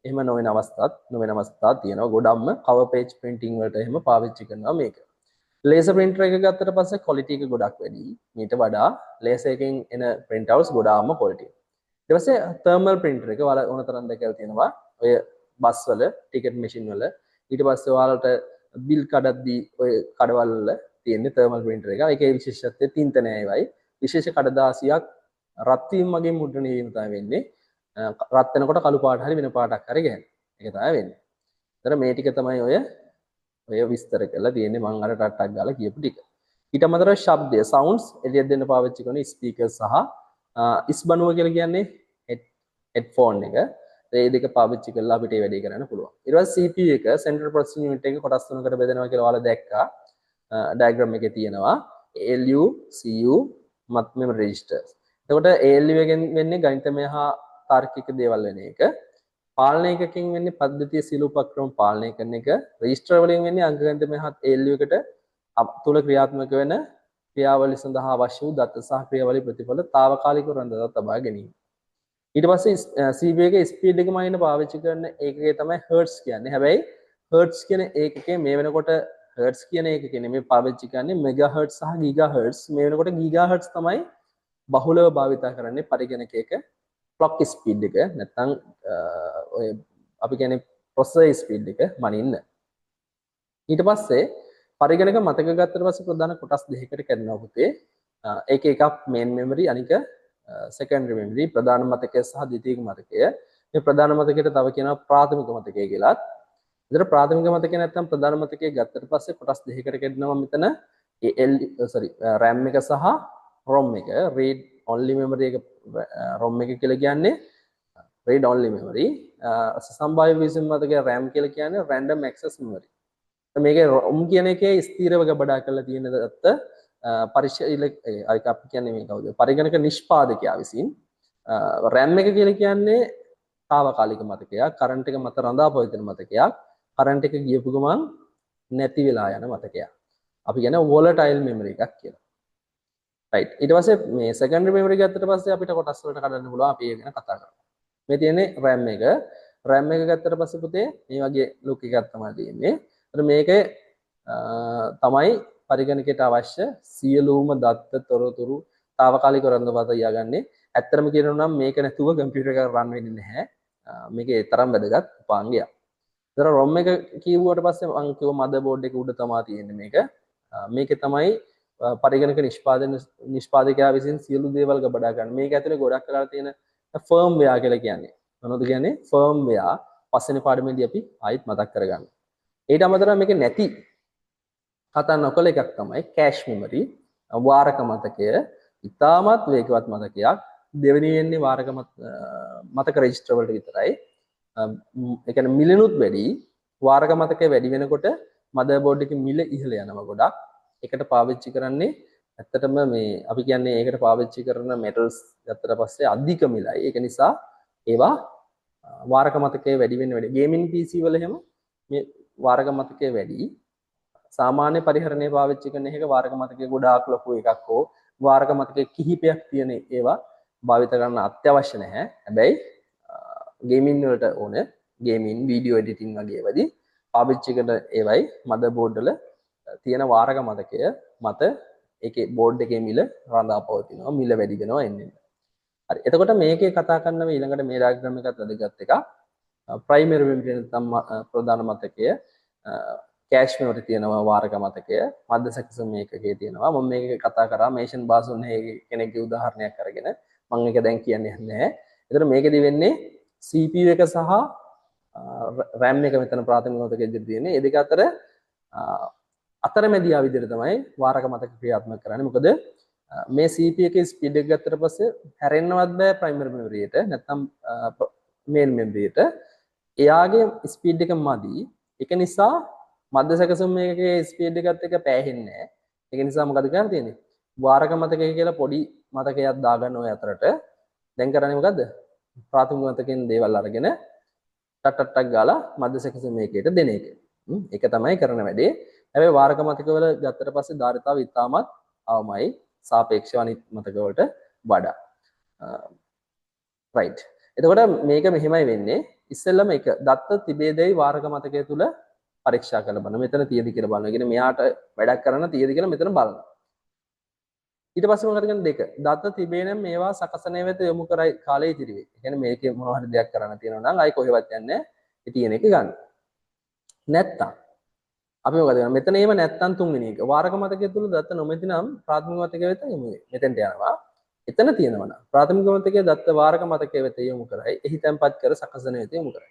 එහෙම නොවන අවස්ථා තියෙනවා. ගොඩක්ම cover page printing වලට එහෙම පාවිච්චි කරනවා මේක. laser printer එක ගත්තට පස්සේ quality එක ගොඩක් වැඩි. ඊට වඩා laser එකෙන් එන print outs ගොඩාක්ම quality. ඊට පස්සේ thermal printer එක වල ඕන තරම් දෙකක් තියෙනවා. ඔය බස් වල ticket machine වල ඊට පස්සේ ඔයාලට බිල් කඩද්දී ඔය කඩවල වල තියෙන thermal printer එක. ඒකේ විශේෂත්වය තින්ත නෑ ඒවයි. විශේෂ කඩදාසියක් රත් වීම වගේ මුද්‍රණය වීම තමයි වෙන්නේ. රත් වෙනකොට කළු පාට හරි වෙන පාටක් හරි ගහන. ඒක තමයි වෙන්නේ. ඒතර මේ ටික තමයි ඔය විස්තර කරලා තියෙන්නේ මම අර ටට්ටක් ගාලා කියපු ටික. ඊට අමතරව ශබ්දය sounds එළියක් දෙන්න පාවිච්චි කරන ස්පීකර් සහ ඉස්බනුව කියලා කියන්නේ headphone එක. ඒ දෙක පාවිච්චි කරලා අපිට මේ වැඩේ කරන්න පුළුවන්. ඊට පස්සේ CPU එක central processing unit එක කොටස් තුනකට බෙදෙනවා කියලා ඔයාලා දැක්කා. diagram එකේ තියෙනවා ALU, CU, මත් memory registers. එතකොට ALU එකෙන් වෙන්නේ ගණිතමය හා තාර්කික දේවල් වෙන එක. පාලනය එකකින් වෙන්නේ පද්ධතිය සීල උපක්‍රම පාලනය කරන එක. රෙජිස්ටර් වලින් වෙන්නේ අංක ගණිතමය හා ALU එකට තුල ක්‍රියාත්මක වෙන ක්‍රියාවලිය සඳහා අවශ්‍ය වූ දත්ත සහ ක්‍රියාවලිය ප්‍රතිඵල తాවකාලිකව රඳවා තබා ගැනීම. ඊට පස්සේ CPU එකේ ස්පීඩ් එක මයින් පාවිච්චි කරන ඒකකේ තමයි හර්ට්ස් කියන්නේ. හැබැයි හර්ට්ස් කියන ඒකකේ මේ වෙනකොට හර්ට්ස් කියන ඒකකේ නෙමෙයි පාවිච්චි කරන්නේ මෙගාහර්ට්ස් සහ ගීගාහර්ට්ස්. මේ වෙනකොට ගීගාහර්ට්ස් තමයි බහුලව භාවිතා කරන්නේ පරිගණකයක clock speed එක නැත්නම් ඔය අපි කියන්නේ processor speed එක මනින්න. ඊට පස්සේ පරිගණක මතක ගත්තට පස්සේ ප්‍රධාන කොටස් දෙකකට කැඩෙනවා පුතේ. ඒක එකක් main memory අනික secondary memory ප්‍රධාන මතකය සහ ද්විතීයික මතකය. මේ ප්‍රධාන මතකයට තව කියනවා ප්‍රාථමික මතකය කියලාත්. ඒතර ප්‍රාථමික මතකය නැත්නම් ප්‍රධාන මතකය ගත්තට පස්සේ කොටස් දෙකකට කැඩෙනවා මෙතන RAM එක සහ ROM එක. read only memory එක ROM එක කියලා කියන්නේ read only memory. සම්භාව්‍ය විසම මතකය RAM කියලා කියන්නේ random access memory. මේකේ ROM කියන එකේ ස්ථිරව ගබඩා කරලා තියෙන දත්ත පරිශීලක අපි කියන්නේ මේ කවුද පරිගණක නිෂ්පාදකයා විසින් RAM එක කියලා කියන්නේ తాවකාලික මතකයක් කරන්ට් එක මත රඳා පවතින මතකයක් කරන්ට් එක ගියපු ගමන් නැති වෙලා යන මතකයක් අපි කියන්නේ volatile memory එකක් කියලා right ඊට පස්සේ මේ secondary memory ගත්තට පස්සේ අපිට කොටස් වලට කඩන්න පුළුවන් අපි ඒක ගැන කතා කරමු මේ තියෙන්නේ RAM එක ගත්තට පස්සේ පුතේ මේ වගේ look එකක් තමයි තියෙන්නේ ඒතර මේකේ තමයි පරිගණකයට අවශ්‍ය සියලුම දත්ත තොරතුරු తాවකාලිකව රඳවා තියාගන්නේ. ඇත්තටම කියනවා නම් මේක නැතුව කම්පියුටර් එකක් රන් වෙන්නේ නැහැ. මේකේ තරම් වැදගත් උපාංගයක්. ඒතර ROM එක කියුවාට පස්සේ මම කිව්ව මදර්බෝඩ් එක උඩ තමයි තියෙන්නේ මේක. මේකේ තමයි පරිගණක නිෂ්පාදකයා විසින් සියලු දේවල් ගබඩා ගන්න. මේක ඇතුලේ ගොඩක් කරලා තියෙන ෆර්ම්වෙයා කියලා කියන්නේ. මොනවද කියන්නේ? ෆර්ම්වෙයා පස්වෙනි පාඩමේදී අපි ආයෙත් මතක් කරගන්න. ඊට අමතරව මේකේ නැති කතා නොකල එකක් තමයි කෑෂ් මෙමරි වාරක මතකය ඉතාමත් වේගවත් මතකයක් දෙවෙනි වෙන්නේ වාරක මතක රෙජිස්ටර් වලට විතරයි ඒ කියන්නේ මිලනුත් වැඩි වාරක මතකය වැඩි වෙනකොට මදර්බෝඩ් එකේ මිල ඉහළ යනවා ගොඩක් ඒකට පාවිච්චි කරන්නේ ඇත්තටම මේ අපි කියන්නේ ඒකට පාවිච්චි කරන මෙටල්ස් ගත්තට පස්සේ අධික මිලයි ඒක නිසා ඒවා වාරක මතකය වැඩි වෙන වැඩි ගේමින් PC වල එහෙම මේ වාරක මතකය වැඩි සාමාන්‍ය පරිහරණය පාවිච්චි කරන එක වාරක මතකයේ ගොඩාක් ලොකු එකක් හෝ වාරක මතකයේ කිහිපයක් තියෙන ඒවා භාවිත කරන්න අත්‍යවශ්‍ය නැහැ. හැබැයි ගේමින් වලට ඕන ගේමින් වීඩියෝ එඩිටින් වගේ ඒවාදී පාවිච්චි කරන ඒවයි මදර්බෝඩ් වල තියෙන වාරක මතකය මත ඒකේ බෝඩ් එකේ මිල රඳා පවතිනවා මිල වැඩි වෙනවා එන්නේ. හරි. එතකොට මේකේ කතා කරන මේ ඊළඟට මේ ඩයග්‍රෑම් එකත් වැදගත් එකක්. ප්‍රයිමරි මෙමරි නැත්නම් ප්‍රධාන මතකය කෑෂ් මෙමරි තියෙනවා වාරක මතකය මධ්‍ය සැකසුම් මේකකේ තියෙනවා මම මේක කතා කරා මේෂන් බාසුන් කෙනෙක්ගේ උදාහරණයක් අරගෙන මම ඒක දැන් කියන්නේ නැහැ. ඒතර මේකෙදි වෙන්නේ CPU එක සහ RAM එක මෙතන ප්‍රාථමික මතකයේ තියෙන්නේ. ඒ දෙක අතර අතරමැදියා විදිහට තමයි වාරක මතක ක්‍රියාත්මක කරන්නේ. මොකද මේ CPU එකේ ස්පීඩ් එක ගත්තට පස්සේ හැරෙන්නවත් බෑ ප්‍රයිමරි මෙමරි එකට නැත්නම් මේන් මෙමරි එකට. එයාගේ ස්පීඩ් එක මදි. ඒක නිසා මධ්‍ය සැකසුම් මේකේ ස්පීඩ් එකත් එක්ක පෑහෙන්නේ නැහැ. ඒක නිසා මොකද කරන්න තියෙන්නේ? වාරක මතකය කියලා පොඩි මතකයක් දාගන්න ඔය අතරට. දැන් කරන්නේ මොකද්ද? ප්‍රාථමික මතකයෙන් දේවල් අරගෙන ටක් ගාලා මධ්‍ය සැකසුම් මේකේට දෙන එක. ඒක තමයි කරන වැඩේ. හැබැයි වාරක මතකවල ගත්තට පස්සේ ධාරිතාව ඉතාමත් අවමයි සාපේක්ෂව අනිත් මතකවලට වඩා. රයිට්. එතකොට මේක මෙහෙමයි වෙන්නේ. ඉස්සෙල්ලම එක දත්ත තිබේදයි වාරක මතකය තුල පරීක්ෂා කරලා බලන්න. මෙතන තියෙද කියලා බලන්න. කියන්නේ මෙයාට වැඩක් කරන්න තියෙද කියලා මෙතන බලන්න. ඊට පස්සේ මොකද කරන්නේ දෙක. දත්ත තිබේ නම් මේවා සකසණය වෙත යොමු කරයි කාලය ඉතිරි වෙයි. ඒ කියන්නේ මේකේ මොනවා හරි දෙයක් කරන්න තියෙනවා නම් ආයි කොහෙවත් යන්නේ නැහැ. ඒ තියෙන එක ගන්න. නැත්තම් අපි මොකද කරන්නේ? මෙතන එහෙම නැත්තම් තුන්වෙනි එක. වාරක මතකය තුල දත්ත නොමැති නම් ප්‍රාථමික මතකය වෙත යොමු වෙයි. මෙතෙන්ට යනවා. එතන තියෙනවා නම් ප්‍රාථමික මතකයේ දත්ත වාරක මතකයේ වෙත යොමු කරයි. එහි තැන්පත් කර සකසණය වෙත යොමු කරයි.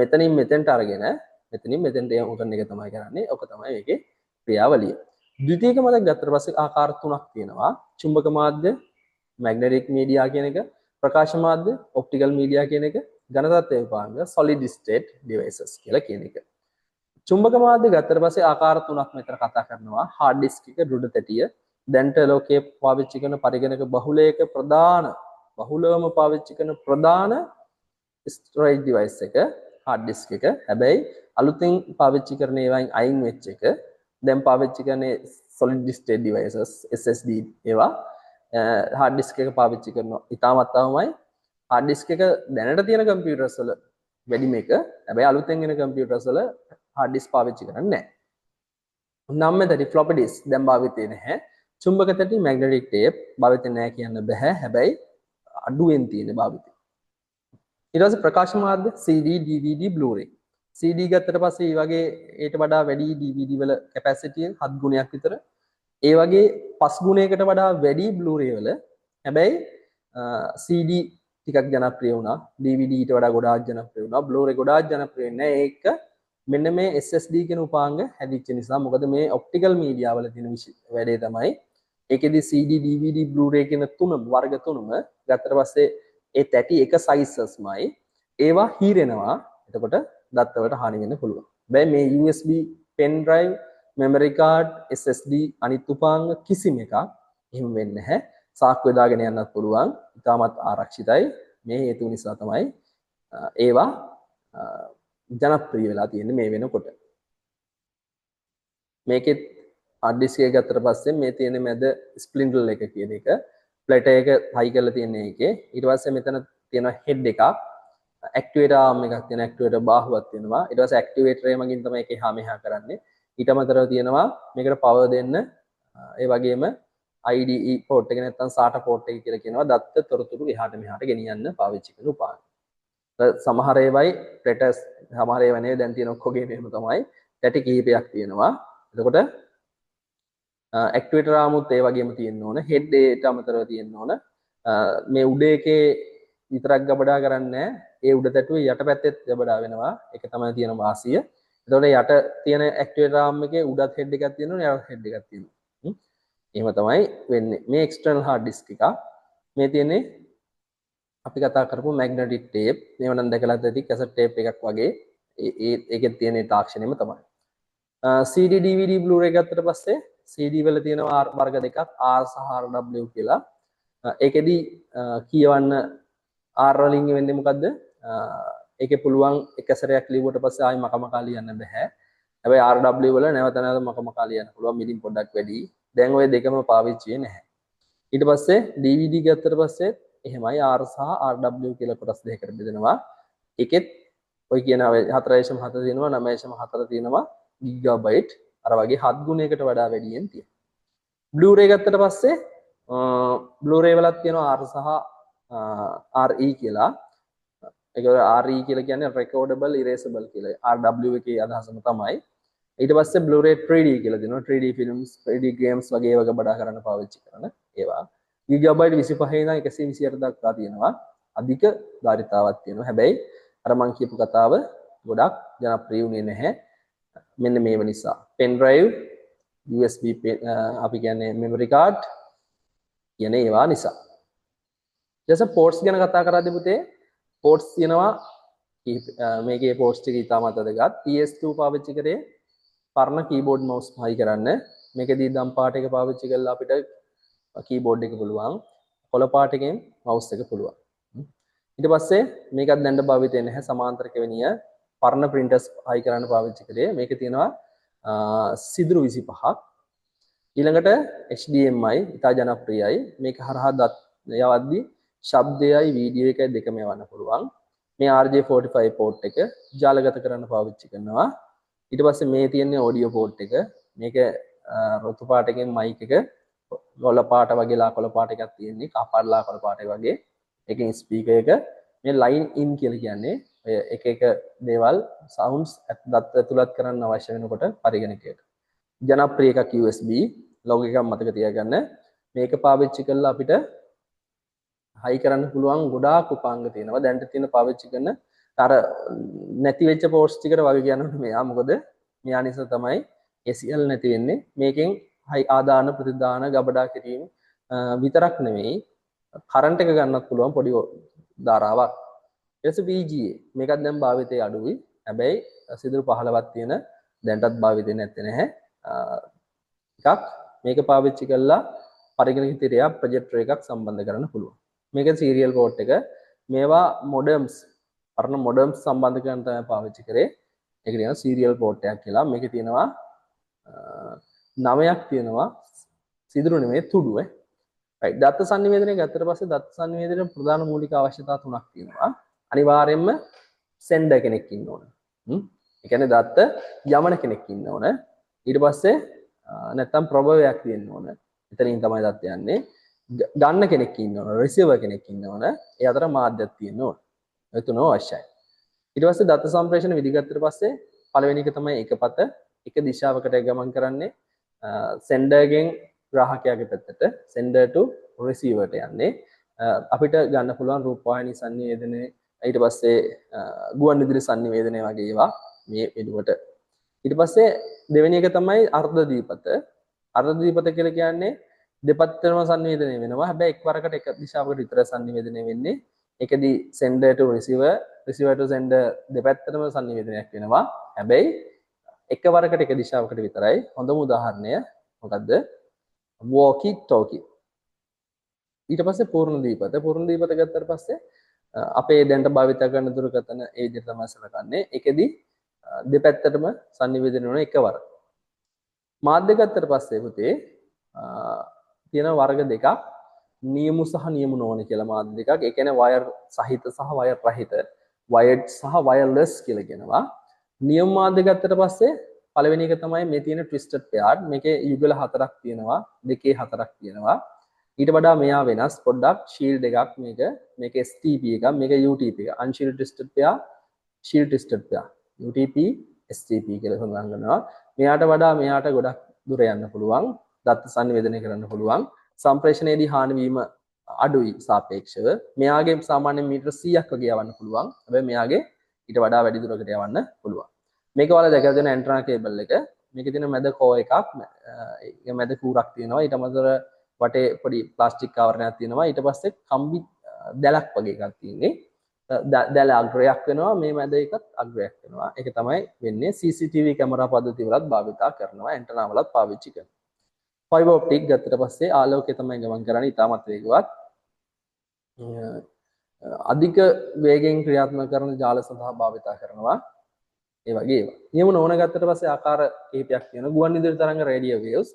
මෙතනින් මෙතෙන්ට අරගෙන මෙතනින් මෙතෙන්ට යොමු කරන එක තමයි කරන්නේ. ඔක තමයි මේකේ ක්‍රියාවලිය. ද්විතීයික මතක ගත්තට පස්සේ ආකාර තුනක් තියෙනවා. චුම්බක මාධ්‍ය, මැග්නටික් මීඩියා කියන එක, ප්‍රකාශ මාධ්‍ය, ඔප්ටිකල් මීඩියා කියන එක, ඝන තත්ත්ව විපාක, solid state devices කියලා කියන එක. චුම්බක මාධ්‍ය ගත්තට පස්සේ ආකාර තුනක් මෙතන කතා කරනවා. hard disk එක, දෘඩ තැටිය, දැන්ට ලෝකයේ පාවිච්චි කරන පරිගණක බහුලයක බහුලවම පාවිච්චි කරන ප්‍රධාන storage device එක hard disk එක. හැබැයි අලුතෙන් පාවිච්චි කරන ඒවායින් අයින් වෙච්ච එක. දැන් පාවිච්චි කරන්නේ solid state devices SSD ඒවා hard disk එක පාවිච්චි කරනවා. ඉතාමත් තමයි hard disk එක දැනට තියෙන කම්පියුටර්ස් වල වැඩිම එක. හැබැයි අලුතෙන් එන කම්පියුටර්ස් වල hard disk පාවිච්චි කරන්නේ නැහැ. නම් මෙතන floppy disk දැන් භාවිතේ නැහැ. චුම්බක තැටි magnetic tape භාවිතේ නැහැ කියන්න බෑ. හැබැයි අඩුවෙන් තියෙන භාවිතේ. ඊට පස්සේ ප්‍රකාශ මාධ්‍ය CD DVD Blu-ray. CD ගත්තට පස්සේ මේ වගේ ඊට වඩා වැඩි DVD වල capacity 7 ගුණයක් විතර. ඒ වගේ 5 ගුණයකට වඩා වැඩි Blu-ray වල. හැබැයි CD ටිකක් ජනප්‍රිය වුණා. DVD ඊට වඩා ගොඩාක් ජනප්‍රිය වුණා. Blu-ray ගොඩාක් ජනප්‍රිය නැහැ. ඒක මෙන්න මේ SSD කියන උපාංග හැදිච්ච නිසා. මොකද මේ ඔප්ටිකල් මීඩියා වල තියෙන වැඩේ තමයි. ඒකෙදි CD DVD Blu-ray කියන වර්ග තුනම ගත්තට පස්සේ ඒ තැටි එක sizesමයි. ඒවා හීරෙනවා. එතකොට දත්තවලට හානි වෙන්න පුළුවන්. හැබැයි මේ USB pen drive, memory card, SSD අනිත් උපාංග කිසිම එකක් එහෙම වෙන්නේ නැහැ. සාක්කුවේ දාගෙන යන්නත් පුළුවන්. ඉතාමත් ආරක්ෂිතයි. මේ හේතු නිසා තමයි ඒවා ජනප්‍රිය වෙලා තියෙන්නේ මේ වෙනකොට. මේකෙත් hard disk එක ගත්තට පස්සේ මේ තියෙන මැද spindle එක කියන එක plate එක high කරලා තියෙන එකේ ඊට පස්සේ මෙතන තියෙන head එකක් actuator arm එකක් තියෙන actuator බාහුවක් තියෙනවා. ඊට පස්සේ actuator එක මගින් තමයි ඒක එහා මෙහා කරන්නේ. ඊට අමතරව තියෙනවා මේකට power දෙන්න ඒ වගේම IDE port එක නැත්නම් SATA port එක කියලා කියනවා. දත්ත තොරතුරු එහාට මෙහාට ගෙනියන්න පාවිච්චි කරන උපාංග. සමහර ඒවායි plate සමහර ඒවා නෙවෙයි දැන් තියෙන ඔක්කොගේ මෙහෙම තමයි. තැටි කිහිපයක් තියෙනවා. එතකොට actuator armුත් ඒ වගේම තියෙන්න ඕන. head එකට අමතරව තියෙන්න ඕන. මේ උඩ එකේ විතරක් ගබඩා කරන්නේ ඒ උඩ තැටුවේ යට පැත්තෙත් ගබඩා වෙනවා. ඒක තමයි තියෙන වාසිය. එතකොට යට තියෙන actuator arm එකේ උඩත් head එකක් තියෙනවා යටත් head එකක් තියෙනවා. එහෙම තමයි වෙන්නේ. මේ external hard disk එක. මේ තියෙන්නේ අපි කතා කරපු magnetic tape. මේව නම් දැකලා ඇති cassette tape එකක් වගේ. ඒකෙත් තියෙන තාක්ෂණයම තමයි. CD DVD Blu-ray ගත්තට පස්සේ CD වල තියෙනවා වර්ග දෙකක් R සහ RW කියලා. ඒකෙදි කියවන්න R වලින් වෙන්නේ මොකද්ද? ඒකේ පුළුවන් එක සැරයක් ලියුවට පස්සේ ආයි මකමකා ලියන්න බෑ. හැබැයි RW වල නැවත නැවත මකමකා ලියන්න පුළුවන් මිලින් පොඩ්ඩක් වැඩි. දැන් ওই දෙකම පාවිච්චි නැහැ. ඊට පස්සේ DVD ගත්තට පස්සේ එහෙමයි R සහ RW කියලා කොටස් දෙකකට බෙදෙනවා. ඒකෙත් ඔය කියන 4.7 තියෙනවා 9.4 තියෙනවා ගිගාබයිට් අර වගේ 7 ගුණයකට වඩා වැඩියෙන් තියෙනවා. Blu-ray ගත්තට පස්සේ Blu-ray වලත් තියෙනවා R සහ RE කියලා. ඒක RE කියලා කියන්නේ recordable erasable කියලා. RW එකේ අදහසම තමයි. ඊට පස්සේ Blu-ray 3D කියලා දෙනවා. 3D films, 3D games වගේ ඒවා ගබඩා කරන්න පාවිච්චි කරන ඒවා. ගිගාබයිට් 25 ඉඳන් 128 දක්වා තියෙනවා. අධික ධාරිතාවක් තියෙනවා. හැබැයි අර මම කියපු කතාව ගොඩක් ජනප්‍රිය වුණේ නැහැ. මෙන්න මේව නිසා. pen drive, USB pen, අපි කියන්නේ memory card, කියන ඒවා නිසා. ඊට පෝර්ට්ස් ගැන කතා කරද්දී පුතේ පෝර්ට්ස් කියනවා මේකේ පෝර්ට්ස් ටික ඉතාමත් වැදගත්. PS2 පාවිච්චි කරේ පරණ කීබෝඩ් මවුස් හයි කරන්න. මේකෙදී දම් පාට එක පාවිච්චි කරලා අපිට කීබෝඩ් එක පුළුවන්. කොළ පාට එකෙන් මවුස් එක පුළුවන්. ඊට පස්සේ මේකත් දැන් භාවිතේ නැහැ. සමාන්තර කෙවණිය පරණ printers හයි කරන්න පාවිච්චි කරේ. මේකේ තියෙනවා සිදුරු 25ක්. ඊළඟට HDMI ඉතා ජනප්‍රියයි. මේක හරහා යවද්දී ශබ්දයයි වීඩියෝ එකයි දෙකම යවන්න පුළුවන්. මේ RJ45 පෝට් එක ජාලගත කරන්න පාවිච්චි කරනවා. ඊට පස්සේ මේ තියෙන්නේ ඔඩියෝ පෝට් එක. මේක රතු පාටකින් මයික් එක ගොල්ල පාට වගේ ලා කොළ පාට එකක් තියෙන්නේ. කපාටලා කොළ පාට වගේ. එකකින් ස්පීකර් එක මේ ලයින් ඉන් කියලා කියන්නේ ඔය එක එක දේවල් සවුන්ඩ්ස් ඇතුළත් කරන්න අවශ්‍ය වෙනකොට පරිගණකයට. ජනප්‍රිය එකක් USB ලොගෝ එකක් මතක තියාගන්න. මේක පාවිච්චි කරලා අපිට හයි කරන්න පුළුවන් ගොඩාක් උපාංග තියෙනවා. දැන්ට තියෙන පාවිච්චි කරන අර නැති වෙච්ච පෝස්ට් ටිකට වගේ කියනකොට මෙයා මොකද මෙයා නිසා තමයි ACL නැති වෙන්නේ. මේකෙන් හයි ආදාන ප්‍රතිදාන ගබඩා කිරීම විතරක් නෙවෙයි කරන්ට් එක ගන්නත් පුළුවන් පොඩි ධාරාවක්. ඊට VGA මේකත් දැන් භාවිතයේ අඩුයි. හැබැයි සිදුරු 15ක් තියෙන දැන්ටත් භාවිතේ නැත්තේ නැහැ. එකක් මේක පාවිච්චි කරලා පරිගණක තිරයක් ප්‍රොජෙක්ටර් එකක් සම්බන්ධ කරන්න පුළුවන්. මේක සීරියල් පෝට් එක. මේවා මොඩම්ස් පරණ මොඩම්ස් සම්බන්ධ කරන්න තමයි පාවිච්චි කරේ. ඒක කියනවා සීරියල් පෝට් එකක් කියලා. මේකේ තියෙනවා 9ක් තියෙනවා සිදුරු නෙමෙයි තුඩු right දත්ත සංනිවේදනය ගත්තට පස්සේ දත්ත සංනිවේදනයේ ප්‍රධාන මූලික අවශ්‍යතා තුනක් තියෙනවා. අනිවාර්යයෙන්ම සෙන්ඩර් කෙනෙක් ඉන්න ඕන. ඒ කියන්නේ දත්ත යමන කෙනෙක් ඉන්න ඕන. ඊට පස්සේ නැත්තම් ප්‍රභවයක් තියෙන්න ඕන. එතනින් තමයි දත්ත යන්නේ. ගන්න කෙනෙක් ඉන්න ඕන. රිසීවර් කෙනෙක් ඉන්න ඕන. ඒ අතර මාධ්‍යයක් තියෙන්න ඕන. ඒ තුන අවශ්‍යයි. ඊට පස්සේ දත්ත සම්ප්‍රේෂණ විදි ගත්තට පස්සේ පළවෙනි එක තමයි එකපත එක දිශාවකට ගමන් කරන්නේ. සෙන්ඩර්ගෙන් ග්‍රාහකයාගේ පැත්තට sender to receiver ට යන්නේ. අපිට ගන්න පුළුවන් රූපවාහිනී සංනිවේදනය ඊට පස්සේ ගුවන්විදුලි සංනිවේදනය වගේ ඒවා මේ වෙනුවට. ඊට පස්සේ දෙවෙනි එක තමයි අර්ධ දීපත. අර්ධ දීපත කියලා කියන්නේ දෙපැත්තම සංනිවේදනය වෙනවා. හැබැයි එක්වරකට එක දිශාවකට විතර සංනිවේදනය වෙන්නේ. ඒකෙදි sender to receiver, receiver to sender දෙපැත්තටම සංනිවේදනයක් වෙනවා. හැබැයි එකවරකට එක දිශාවකට විතරයි. හොඳම උදාහරණය මොකද්ද? walkie talkie. ඊට පස්සේ පූර්ණ දීපත. පූර්ණ දීපත ගත්තට පස්සේ අපේ දැන්ට භාවිත කරන දුරකථන ඒ විදිහට තමයි සලකන්නේ. ඒකෙදි දෙපැත්තටම සංනිවේදනය වෙන එකවර. මාධ්‍ය ගත්තට පස්සේ පුතේ තියෙන වර්ග දෙකක් නියමු සහ නියමු නොවන කියලා මාධ්‍ය දෙකක්. ඒ කියන්නේ වයර් සහිත සහ වයර් රහිත, වයර්ඩ් සහ වයර්ලෙස් කියලා කියනවා. නියම මාධ්‍ය ගත්තට පස්සේ පළවෙනි එක තමයි මේ තියෙන twisted paired. මේකේ යුගල හතරක් තියෙනවා, දෙකේ හතරක් තියෙනවා. ඊට වඩා මෙයා වෙනස් පොඩ්ඩක් shield එකක් මේක STP එකක්, මේක UTP එක. unshielded twisted pair, shield twisted pair. UTP STP කියලා සඳහන් කරනවා. මෙයාට වඩා මෙයාට ගොඩක් දුර යන්න පුළුවන්. දත්ත සංනිවේදනය කරන්න පුළුවන්. සම්ප්‍රේෂණයේදී හානි වීම අඩුයි සාපේක්ෂව. මෙයාගේ සාමාන්‍යයෙන් මීටර 100ක් වගේ යවන්න පුළුවන්. හැබැයි මෙයාගේ ඊට වඩා වැඩි දුරකට යවන්න පුළුවන්. මේක වල දැකලා තියෙන ඇන්ටනා කේබල් එක. මේකේ තියෙන මැද කෝ එකක්, ඒ මැද කූරක් තියෙනවා. ඊට අමතර වටේ පොඩි ප්ලාස්ටික් ආවරණයක් තියෙනවා. ඊට පස්සේ කම්බි දැලක් වගේ එකක් තියෙන්නේ. දැල අග්‍රයක් වෙනවා, මේ මැද එකත් අග්‍රයක් වෙනවා. ඒක තමයි වෙන්නේ CCTV කැමරා පද්ධති වලත් භාවිතා කරනවා, ඇන්ටනා වලත් පාවිච්චි කරනවා. ෆයිබර් ඔප්ටික් ගත්තට පස්සේ ආලෝකය තමයි ගමන් කරන්නේ ඉතාමත් වේගවත්. අධික වේගයෙන් ක්‍රියාත්මක කරන ජාල සඳහා භාවිතා කරනවා. ඒ වගේ ඒවා. නියම නොවන ගත්තට පස්සේ ආකාර කිහිපයක් තියෙනවා. ගුවන්විදුලි තරංග රේඩියෝ වේව්ස්.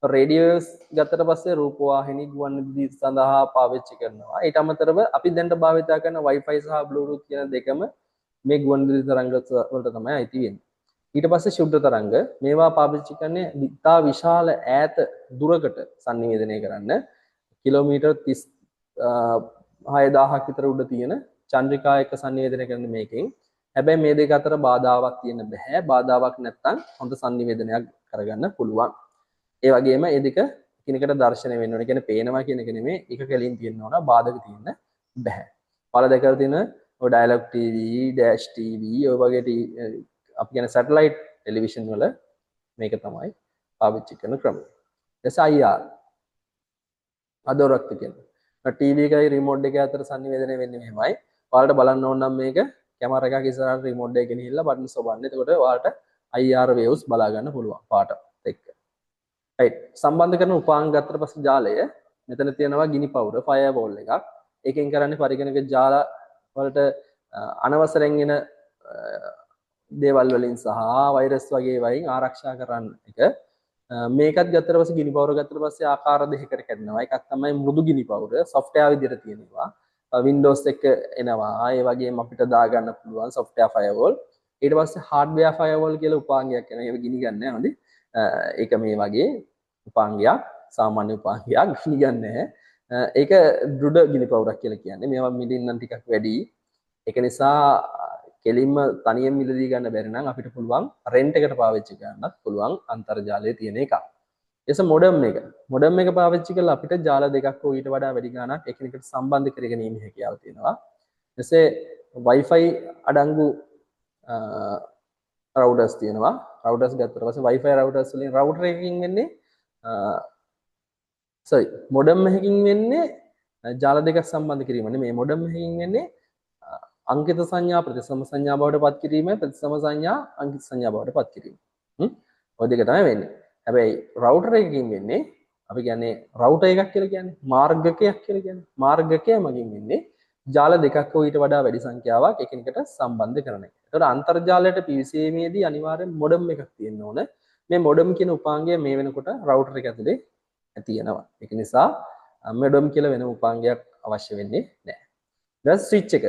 රේඩියෝ වේව්ස් ගත්තට පස්සේ රූපවාහිනී ගුවන්විදුලි සඳහා පාවිච්චි කරනවා. ඊට අමතරව අපි දැන් භාවිතා කරන Wi-Fi සහ Bluetooth කියන දෙකම මේ ගුවන්විදුලි තරංග වලට තමයි අයිති වෙන්නේ. ඊට පස්සේ ශුද්ධ තරංග මේවා පාවිච්චි කරන්නේ ඉතා විශාල ඈත දුරකට සංනිවේදනය කරන්න. කිලෝමීටර් 36000ක් විතර උඩ තියෙන චන්ද්‍රිකා එක සංනිවේදනය කරන මේකෙන්. හැබැයි මේ දෙක අතර බාධාවක් තියෙන්න බෑ. බාධාවක් නැත්තම් හොඳ සංනිවේදනයක් කරගන්න පුළුවන්. ඒ වගේම මේ දෙක එකිනෙකට දර්ශනය වෙන්න ඕනේ. කියන්නේ පේනවා කියන එක නෙමෙයි. එක කෙලින් තියෙන්න ඕන, බාධක තියෙන්න බෑ. පළ දැකලා තියෙන ඔය ඩයලොග් ටීවී, ඩෑෂ් ටීවී ඔය වගේ අපි කියන සැටලයිට් ටෙලිවිෂන් වල මේක තමයි පාවිච්චි කරන ක්‍රමය. IR අදෝරක්ත කියන්නේ. ටීවී එකයි රිමෝට් එකයි අතර සංනිවේදනය වෙන්නේ මෙහෙමයි. ඔයාලට බලන්න ඕන නම් මේක කැමරා එකක ඉස්සරහට රිමෝට් එක ගෙනහිල්ලා බටන්ස් ඔබන්න. එතකොට ඔයාලට IR waves බලා ගන්න පුළුවන් පාට එක්ක. right. සම්බන්ධ කරන උපාංග ගත්තට පස්සේ ජාලය මෙතන තියෙනවා ගිනි පවුර ෆයර්වෝල් එකක්. ඒකෙන් කරන්නේ පරිගණක ජාල වලට අනවසරෙන් එන දේවල් වලින් සහ වෛරස් වගේ වයින් ආරක්ෂා කරන්න එක. මේකත් ගත්තට පස්සේ ගිනි පවුර ගත්තට පස්සේ ආකාර දෙකකට කැඩෙනවා. එකක් තමයි මෘදු ගිනි පවුර software විදිහට තියෙනවා. Windows එක එනවා. ඒ වගේම අපිට දාගන්න පුළුවන් software firewall. ඊට පස්සේ hardware firewall කියලා උපාංගයක් එනවා. ඒක ගිනි ගන්න නැහැ. හොඳයි. ඒක මේ වගේ උපාංගයක් සාමාන්‍ය උපාංගයක් ගිනි ගන්න නැහැ. ඒක දෘඩ ගිනි පවුරක් කියලා කියන්නේ. මේවා මිලින් නම් ටිකක් වැඩි. ඒක නිසා කෙලින්ම තනියෙන් මිලදී ගන්න බැරි නම් අපිට පුළුවන් රෙන්ට් එකට පාවිච්චි කරන්නත් පුළුවන් අන්තර්ජාලයේ තියෙන එකක්. එස මොඩම් එක. මොඩම් එක පාවිච්චි කරලා අපිට ජාල දෙකක් හෝ ඊට වඩා වැඩි ගාණක් එකිනෙකට සම්බන්ධ කරගැනීමේ හැකියාව තියෙනවා. එසේ Wi-Fi අඩංගු routers තියෙනවා. routers ගත්තට පස්සේ Wi-Fi routers වලින් router එකකින් වෙන්නේ මොඩම් එකකින් වෙන්නේ ජාල දෙකක් සම්බන්ධ කිරීම නෙමෙයි. මොඩම් එකකින් වෙන්නේ අංකිත සංඥා ප්‍රතිසම සංඥා බවට පත් කිරීමයි ප්‍රතිසම සංඥා අංකිත සංඥා බවට පත් කිරීම. ඔය දෙක තමයි වෙන්නේ. හැබැයි රවුටර් එකකින් වෙන්නේ අපි කියන්නේ රවුටර් එකක් කියලා කියන්නේ මාර්ගකයක් කියලා කියන්නේ. මාර්ගකය මගින් වෙන්නේ ජාල දෙකක් හෝ ඊට වඩා වැඩි සංඛ්‍යාවක් එකිනෙකට සම්බන්ධ කරන එක. ඒතකොට අන්තර්ජාලයට PCM දී අනිවාර්යෙන් මොඩම් එකක් තියෙන්න ඕන. මේ මොඩම් කියන උපාංගය මේ වෙනකොට රවුටර් එක ඇතුලේ තියෙනවා. ඒක නිසා මොඩම් කියලා වෙන උපාංගයක් අවශ්‍ය වෙන්නේ නැහැ. ඊට ස්විච් එක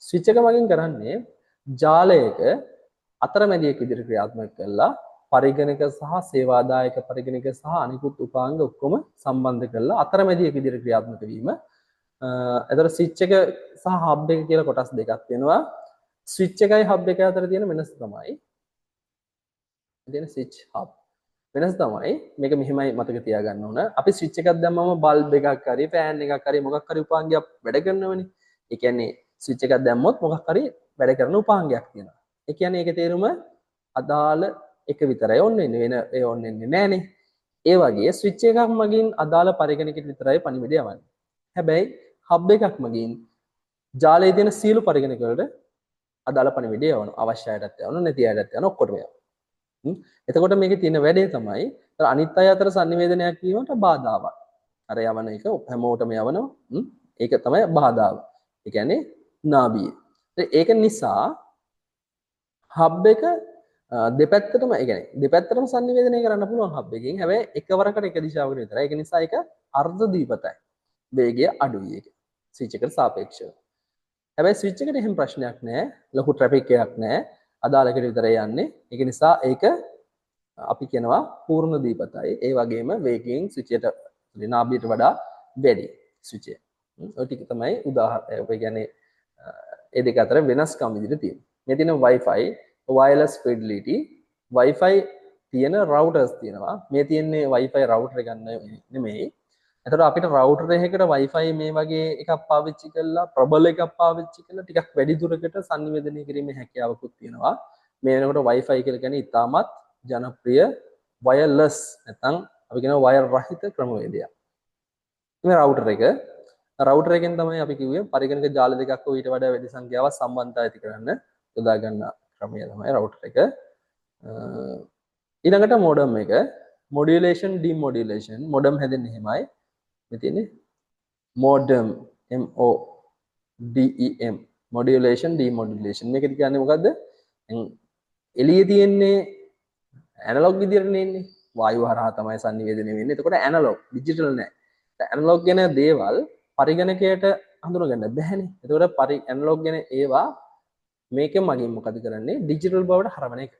ස්විච් එක මගින් කරන්නේ ජාලයක අතරමැදියෙක් විදිහට ක්‍රියාත්මක කරලා පරිගණක සහ සේවාදායක පරිගණක සහ අනිකුත් උපාංග ඔක්කොම සම්බන්ධ කරලා අතරමැදියෙක් විදිහට ක්‍රියාත්මක වීම. එතකොට ස්විච් එක සහ හබ් එක කියලා කොටස් දෙකක් වෙනවා. ස්විච් එකයි හබ් එක අතර තියෙන වෙනස තමයි ස්විච් හබ්. වෙනස තමයි මේක මෙහෙමයි මතක තියාගන්න ඕන. අපි ස්විච් එකක් දැම්මම බල්බ් එකක් හරි ෆෑන් එකක් හරි මොකක් හරි උපාංගයක් වැඩ කරනවනේ. ඒ කියන්නේ ස්විච් එකක් දැම්මොත් මොකක් හරි වැඩ කරන උපාංගයක් තියෙනවා. ඒ කියන්නේ ඒකේ තේරුම අදාළ එක විතරයි ඔන්න වෙන්නේ වෙන ඒ ඔන්න වෙන්නේ නෑනේ. ඒ වගේ ස්විච් එකක් මගින් අදාළ පරිගණකෙට විතරයි පණිවිඩය යවන්නේ. හැබැයි හබ් එකක් මගින් ජාලයේ තියෙන සියලු පරිගණක වලට අදාළ පණිවිඩය යවනවා. අවශ්‍ය අයටත් යවනවා නැති අයටත් යවනවා ඔක්කොටම යවනවා. එතකොට මේකේ තියෙන වැඩේ තමයි අනිත් අය අතර sannivedanayak වීමට බාධාවක්. අර යවන එක හැමෝටම යවනවා. ඒක තමයි බාධාව. ඒ කියන්නේ නාභිය. ඒක නිසා හබ් එක දෙපැත්තටම ඒ කියන්නේ දෙපැත්තටම sannivedanaya කරන්න පුළුවන් හබ් එකකින්. හැබැයි එකවරකට එක දිශාවකට විතරයි. ඒක නිසා ඒක අර්ධ දීපතයි. වේගය අඩුයි ඒක. ස්විච් එකට සාපේක්ෂව. හැබැයි ස්විච් එකට එහෙම ප්‍රශ්නයක් නැහැ. ලොකු ට්‍රැෆික් එකක් නැහැ. අදාළකට විතරයි යන්නේ. ඒක නිසා ඒක අපි කියනවා පූර්ණ දීපතයි. ඒ වගේම වේගයෙන් ස්විච් එකට නාභියට වඩා වැඩි ස්විච් එක. ඔය ටික තමයි උදාහරණ. ඒ කියන්නේ ඒ දෙක අතර වෙනස්කම් විදිහට තියෙනවා. මේ තියෙන Wi-Fi, wireless fidelity, Wi-Fi තියෙන routers තියෙනවා. මේ තියෙන්නේ Wi-Fi router එකක් නෙමෙයි. එතකොට අපිට router එකකට Wi-Fi මේ වගේ එකක් පාවිච්චි කරලා ප්‍රබල එකක් පාවිච්චි කරලා ටිකක් වැඩි දුරකට sannivedanaya කිරීමේ හැකියාවකුත් තියෙනවා. මේ වෙනකොට Wi-Fi කියලා කියන්නේ ඉතාමත් ජනප්‍රිය wireless නැත්නම් අපි කියනවා wire රහිත ක්‍රමවේදයක්. මේ router එකෙන් තමයි අපි කිව්වේ පරිගණක ජාල දෙකක් හෝ ඊට වඩා වැඩි සංඛ්‍යාවක් සම්බන්ධතා ඇති කරන්න යොදා ගන්න ක්‍රමය තමයි router එක. ඊළඟට modem එක modulation demodulation modem හැදෙන්නේ එහෙමයි. මේ තියෙන්නේ modem MODEM modulation demodulation මේකද කියන්නේ මොකද්ද? එළියේ තියෙන්නේ ඇනලොග් විදිහටනේ එන්නේ. වායු හරහා තමයි sannivedanaya වෙන්නේ. එතකොට ඇනලොග් ඩිජිටල් නෑ. ඇනලොග් ගැන දේවල් පරිගණකයට හඳුනගන්න බැහැනේ. එතකොට ඇනලොග් ගැන ඒවා මේක මගින් මොකද කරන්නේ? ඩිජිටල් බවට හරවන එක.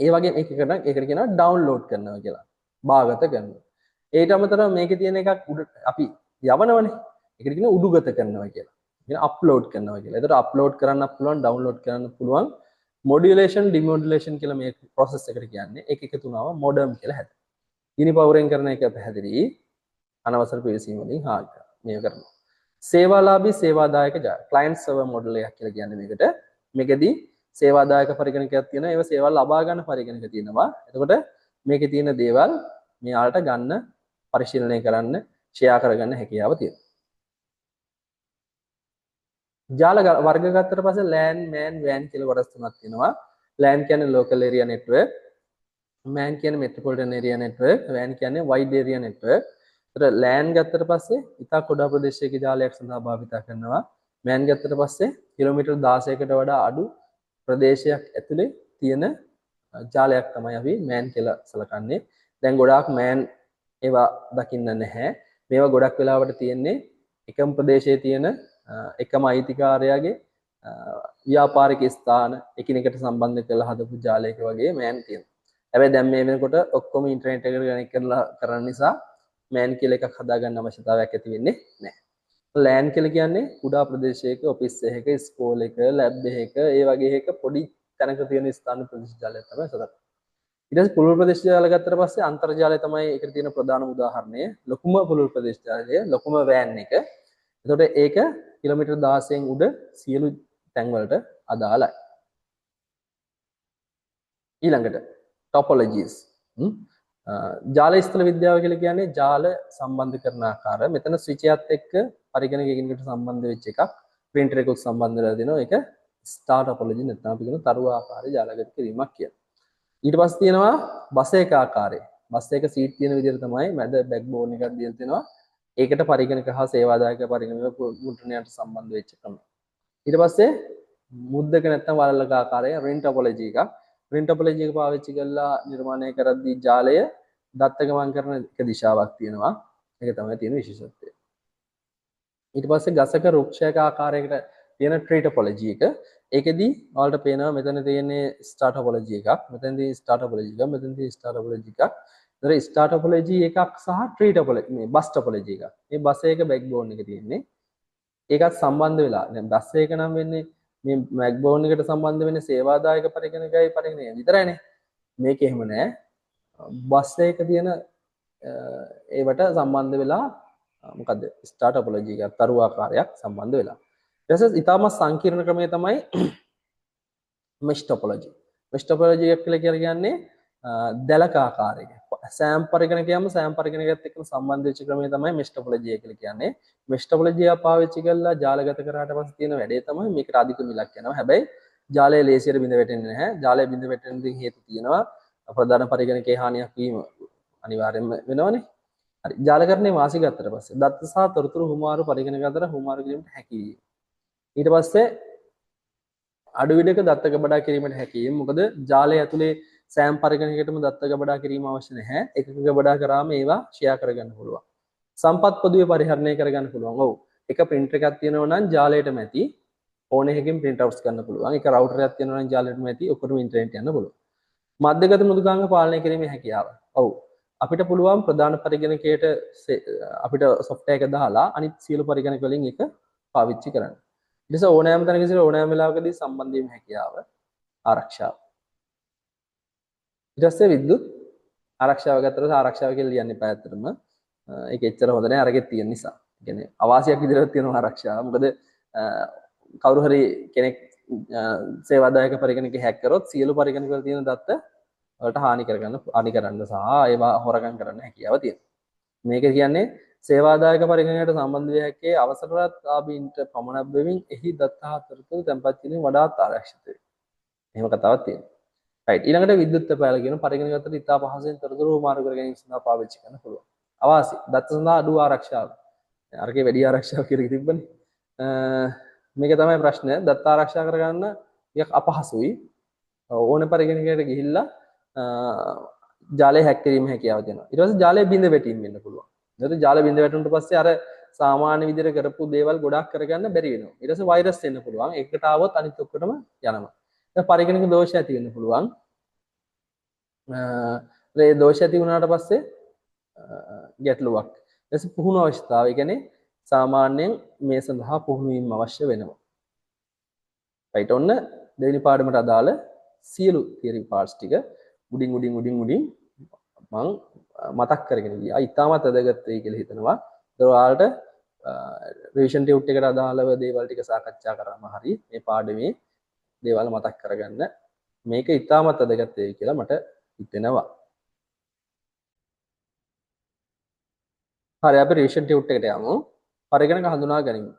ඒ වගේ ඒකට කියනවා ඩවුන්ලෝඩ් කරනවා කියලා. භාගත කරනවා. ඒට අමතරව මේකේ තියෙන එකක් අපි යවනවනේ. ඒකට කියනවා උඩුගත කරනවා කියලා. කියන අප්ලෝඩ් කරනවා කියලා. එතකොට අප්ලෝඩ් කරන්නත් පුළුවන්, ඩවුන්ලෝඩ් කරන්න පුළුවන්. modulation demodulation කියලා මේ process එකට කියන්නේ. ඒක එකතු වුණාම modem කියලා හැදෙනවා. යුනිපවරෙන් කරන එක පැහැදිලි. අනවසර පිළිසීම වලින් මේ කරනවා. සේවාලාභී සේවාදායක client server model එකක් කියලා කියන්නේ මේකට. මේකෙදී සේවාදායක පරිගණකයක් තියෙනවා. ඒව සේවා ලබා ගන්න පරිගණක තියෙනවා. එතකොට මේකේ තියෙන දේවල් මෙයාලට ගන්න පරිශීලනය කරන්න ෂෙයා කරගන්න හැකියාව තියෙනවා. ජාල වර්ග ගත්තට පස්සේ LAN, MAN, WAN කියලා කොටස් තුනක් තියෙනවා. LAN කියන්නේ local area network, MAN කියන්නේ metropolitan area network, WAN කියන්නේ wide area network. ඒතර LAN ගත්තට පස්සේ ඉතා කුඩා ප්‍රදේශයක ජාලයක් සඳහා භාවිත කරනවා. MAN ගත්තට පස්සේ කිලෝමීටර් 16කට වඩා අඩු ප්‍රදේශයක් ඇතුලේ තියෙන ජාලයක් තමයි අපි MAN කියලා සලකන්නේ. දැන් ගොඩාක් MAN ඒවා දකින්න නැහැ. මේවා ගොඩක් වෙලාවට තියෙන්නේ එකම ප්‍රදේශයේ තියෙන එකම අයිතිකාරයාගේ ව්‍යාපාරික ස්ථාන එකිනෙකට සම්බන්ධ කරලා හදපු ජාලයක වගේ MAN තියෙනවා. හැබැයි දැන් මේ වෙනකොට ඔක්කොම ඉන්ටර්නෙට් එකට කනෙක්ට් කරලා කරන නිසා MAN කියලා එකක් හදාගන්න අවශ්‍යතාවයක් ඇති වෙන්නේ නැහැ. LAN කියලා කියන්නේ කුඩා ප්‍රදේශයක ඔෆිස් එකක, ස්කෝල් එක, ලැබ් එකක, ඒ වගේ එකක පොඩි තැනක තියෙන ස්ථාන ප්‍රදේශ ජාලය තමයි සදත්. ඊට පස්සේ පුළුල් ප්‍රදේශ ජාල ගත්තට පස්සේ අන්තර්ජාලය තමයි ඒකට තියෙන ප්‍රධානම උදාහරණය. ලොකුම පුළුල් ප්‍රදේශ ජාලය, ලොකුම WAN එක. එතකොට ඒක කිලෝමීටර් 16න් උඩ සියලු තැන් වලට අදාළයි. ඊළඟට topologies. ජාල ස්ථල විද්‍යාව කියලා කියන්නේ ජාල සම්බන්ධ කරන ආකාරය. මෙතන ස්විච් එකත් එක්ක පරිගණක එකිනෙකට සම්බන්ධ වෙච්ච එකක්. printer එකක් සම්බන්ධ වෙලා දෙනවා. ඒක star topology නැත්නම් අපි කියන තරුව ආකාරයේ ජාලගත කිරීමක් කියලා. ඊට පස්සේ තියෙනවා බස් එක ආකාරය. බස් එක සීට් තියෙන විදිහට තමයි මැද බෑක්බෝන් එකක් දීලා තියෙනවා. ඒකට පරිගණක හා සේවාදායක පරිගණක මුද්‍රණයට සම්බන්ධ වෙච්ච ක්‍රම. ඊට පස්සේ මුද්දක නැත්නම් වලල්ලක ආකාරය ring topology එකක්. ring topology එක පාවිච්චි කරලා නිර්මාණය කරද්දී ජාලය දත්ත ගමන් කරන එක දිශාවක් තියෙනවා. ඒක තමයි තියෙන විශේෂත්වය. ඊට පස්සේ ගසක රුක්ෂයක ආකාරයකට තියෙන tree topology එක. ඒකෙදි ඔයාලට පේනවා මෙතන තියෙන්නේ star topology එකක්. මෙතනදී star topology එකක්. මෙතනදී star topology එකක්. ඒතර star topology එකක් සහ tree topology මේ bus topology එකක්. මේ බස් එක backbone එක තියෙන්නේ. ඒකත් සම්බන්ධ වෙලා. දැන් බස් එක නම් වෙන්නේ මේ backbone එකට සම්බන්ධ වෙන්නේ සේවාදායක පරිගණකයි පරිගණකය විතරයිනේ. මේක එහෙම නෑ. බස් එක තියෙන ඒවට සම්බන්ධ වෙලා මොකද්ද star topology එකක් තරු ආකාරයක් සම්බන්ධ වෙලා. ඊට පස්සේ ඊටම සංකීර්ණ ක්‍රමය තමයි mesh topology. mesh topology එක කියලා කියන්නේ දැලක ආකාරයක. සෑම් පරිගණකයම සෑම් පරිගණකයත් එක්ක සම්බන්ධ වෙච්ච ක්‍රමය තමයි mesh topology එක කියලා කියන්නේ. mesh topology එක පාවිච්චි කරලා ජාලගත කරාට පස්සේ තියෙන වැඩේ තමයි මේකට අධික මිලක් යනවා. හැබැයි ජාලය ලේසියට බිඳ වැටෙන්නේ නැහැ. ජාලය බිඳ වැටෙන දේ හේතු තියෙනවා. ප්‍රධාන පරිගණකයේ හානියක් වීම අනිවාර්යයෙන්ම වෙනවනේ. හරි. ජාලකරණයේ වාසි ගත්තට පස්සේ දත්ත සහ තොරතුරු හුමාරු පරිගණක අතර හුමාරු කිරීමට හැකි වීම. ඊට පස්සේ අඩු විඩක දත්ත ගබඩා කිරීමට හැකි වීම. මොකද ජාලය ඇතුලේ සෑම් පරිගණකයකටම දත්ත ගබඩා කිරීම අවශ්‍ය නැහැ. එකක ගබඩා කරාම ඒවා ෂෙයා කරගන්න පුළුවන්. සම්පත් පොදුවේ පරිහරණය කරගන්න පුළුවන්. ඔව්. එක printer එකක් තියෙනවා නම් ජාලයටම ඇති ඕන එකකින් print outs ගන්න පුළුවන්. එක router එකක් තියෙනවා නම් ජාලයටම ඇති ඔක්කොටම ඉන්ටර්නෙට් යන්න පුළුවන්. මධ්‍යගත මෘදුකාංග පාලනය කිරීමේ හැකියාව. ඔව්. අපිට පුළුවන් ප්‍රධාන පරිගණකයට අපිට software එක දාලා අනිත් සියලු පරිගණක වලින් එක පාවිච්චි කරන්න. ඊට පස්සේ ඕනෑම තැනක සිට ඕනෑම වෙලාවකදී සම්බන්ධ වීම හැකියාව ආරක්ෂාව. ඊට පස්සේ විද්‍යුත් ආරක්ෂාව ගත්තට ආරක්ෂාව කියලා ලියන්න එපා ඇත්තටම. ඒක එච්චර හොඳ නෑ අරගෙත් තියෙන නිසා. ඒ කියන්නේ අවාසියක් විදිහට තියෙනවා ආරක්ෂාව. මොකද කවුරු හරි කෙනෙක් සේවාදායක පරිගණකේ හැක් කරොත් සියලු පරිගණක වල තියෙන දත්ත වලට හානි කරන්න සහ ඒවා හොරගම් කරන්න හැකියාව තියෙනවා. මේක කියන්නේ සේවාදායක පරිගණකයට සම්බන්ධ විය හැකි අවසරවත් ආභීන්ට පමණක් බැවින් එහි දත්ත හතරක තැන්පත් කිරීම වඩාත් ආරක්ෂිතයි. එහෙම කතාවක් තියෙනවා. රයිට්. ඊළඟට විද්‍යුත් තැපෑල කියන පරිගණක අතර ඉතා පහසෙන් තොරතුරු මාරු කර ගැනීම සඳහා පාවිච්චි කරන්න පුළුවන්. අවාසි. දත්ත සඳහා අඩු ආරක්ෂාව. අරකේ වැඩි ආරක්ෂාව කියලා තිබ්බනේ. මේක තමයි ප්‍රශ්නය. දත්ත ආරක්ෂා කරගන්න ටිකක් අපහසුයි. ඕන පරිගණකයකට ගිහිල්ලා ජාලය හැක් කිරීම හැකියාව තියෙනවා. ඊට පස්සේ ජාලය බිඳ වැටීම වෙන්න පුළුවන්. එතකොට ජාලය බිඳ වැටුණට පස්සේ අර සාමාන්‍ය විදිහට කරපු දේවල් ගොඩක් කරගන්න බැරි වෙනවා. ඊට පස්සේ වෛරස් එන්න පුළුවන්. එකකට ආවොත් අනිත් ඔක්කොටම යනවා. ඒක පරිගණක දෝෂ ඇති වෙන්න පුළුවන්. ඒ දෝෂ ඇති වුණාට පස්සේ ගැටලුවක්. ඊට පස්සේ පුහුණු අවශ්‍යතාවය. ඒ කියන්නේ සාමාන්‍යයෙන් මේ සඳහා පුහුණු වීම අවශ්‍ය වෙනවා. රයිට්. ඔන්න දෙවෙනි පාඩමට අදාළ සියලු තියරි පාර්ට්ස් ටික උඩින් මම මතක් කරගෙන ගියා. ඉතාමත් වැදගත් වෙයි කියලා හිතනවා. ඒක ඔයාලට රිවිෂන් ටියුට් එකට අදාළව දේවල් ටික සාකච්ඡා කරාම හරි මේ පාඩමේ දේවල් මතක් කරගන්න මේක ඉතාමත් වැදගත් වෙයි කියලා මට හිතෙනවා. හරි අපි රිවිෂන් ටියුට් එකට යමු. පරිගණක හඳුනා ගනිමු.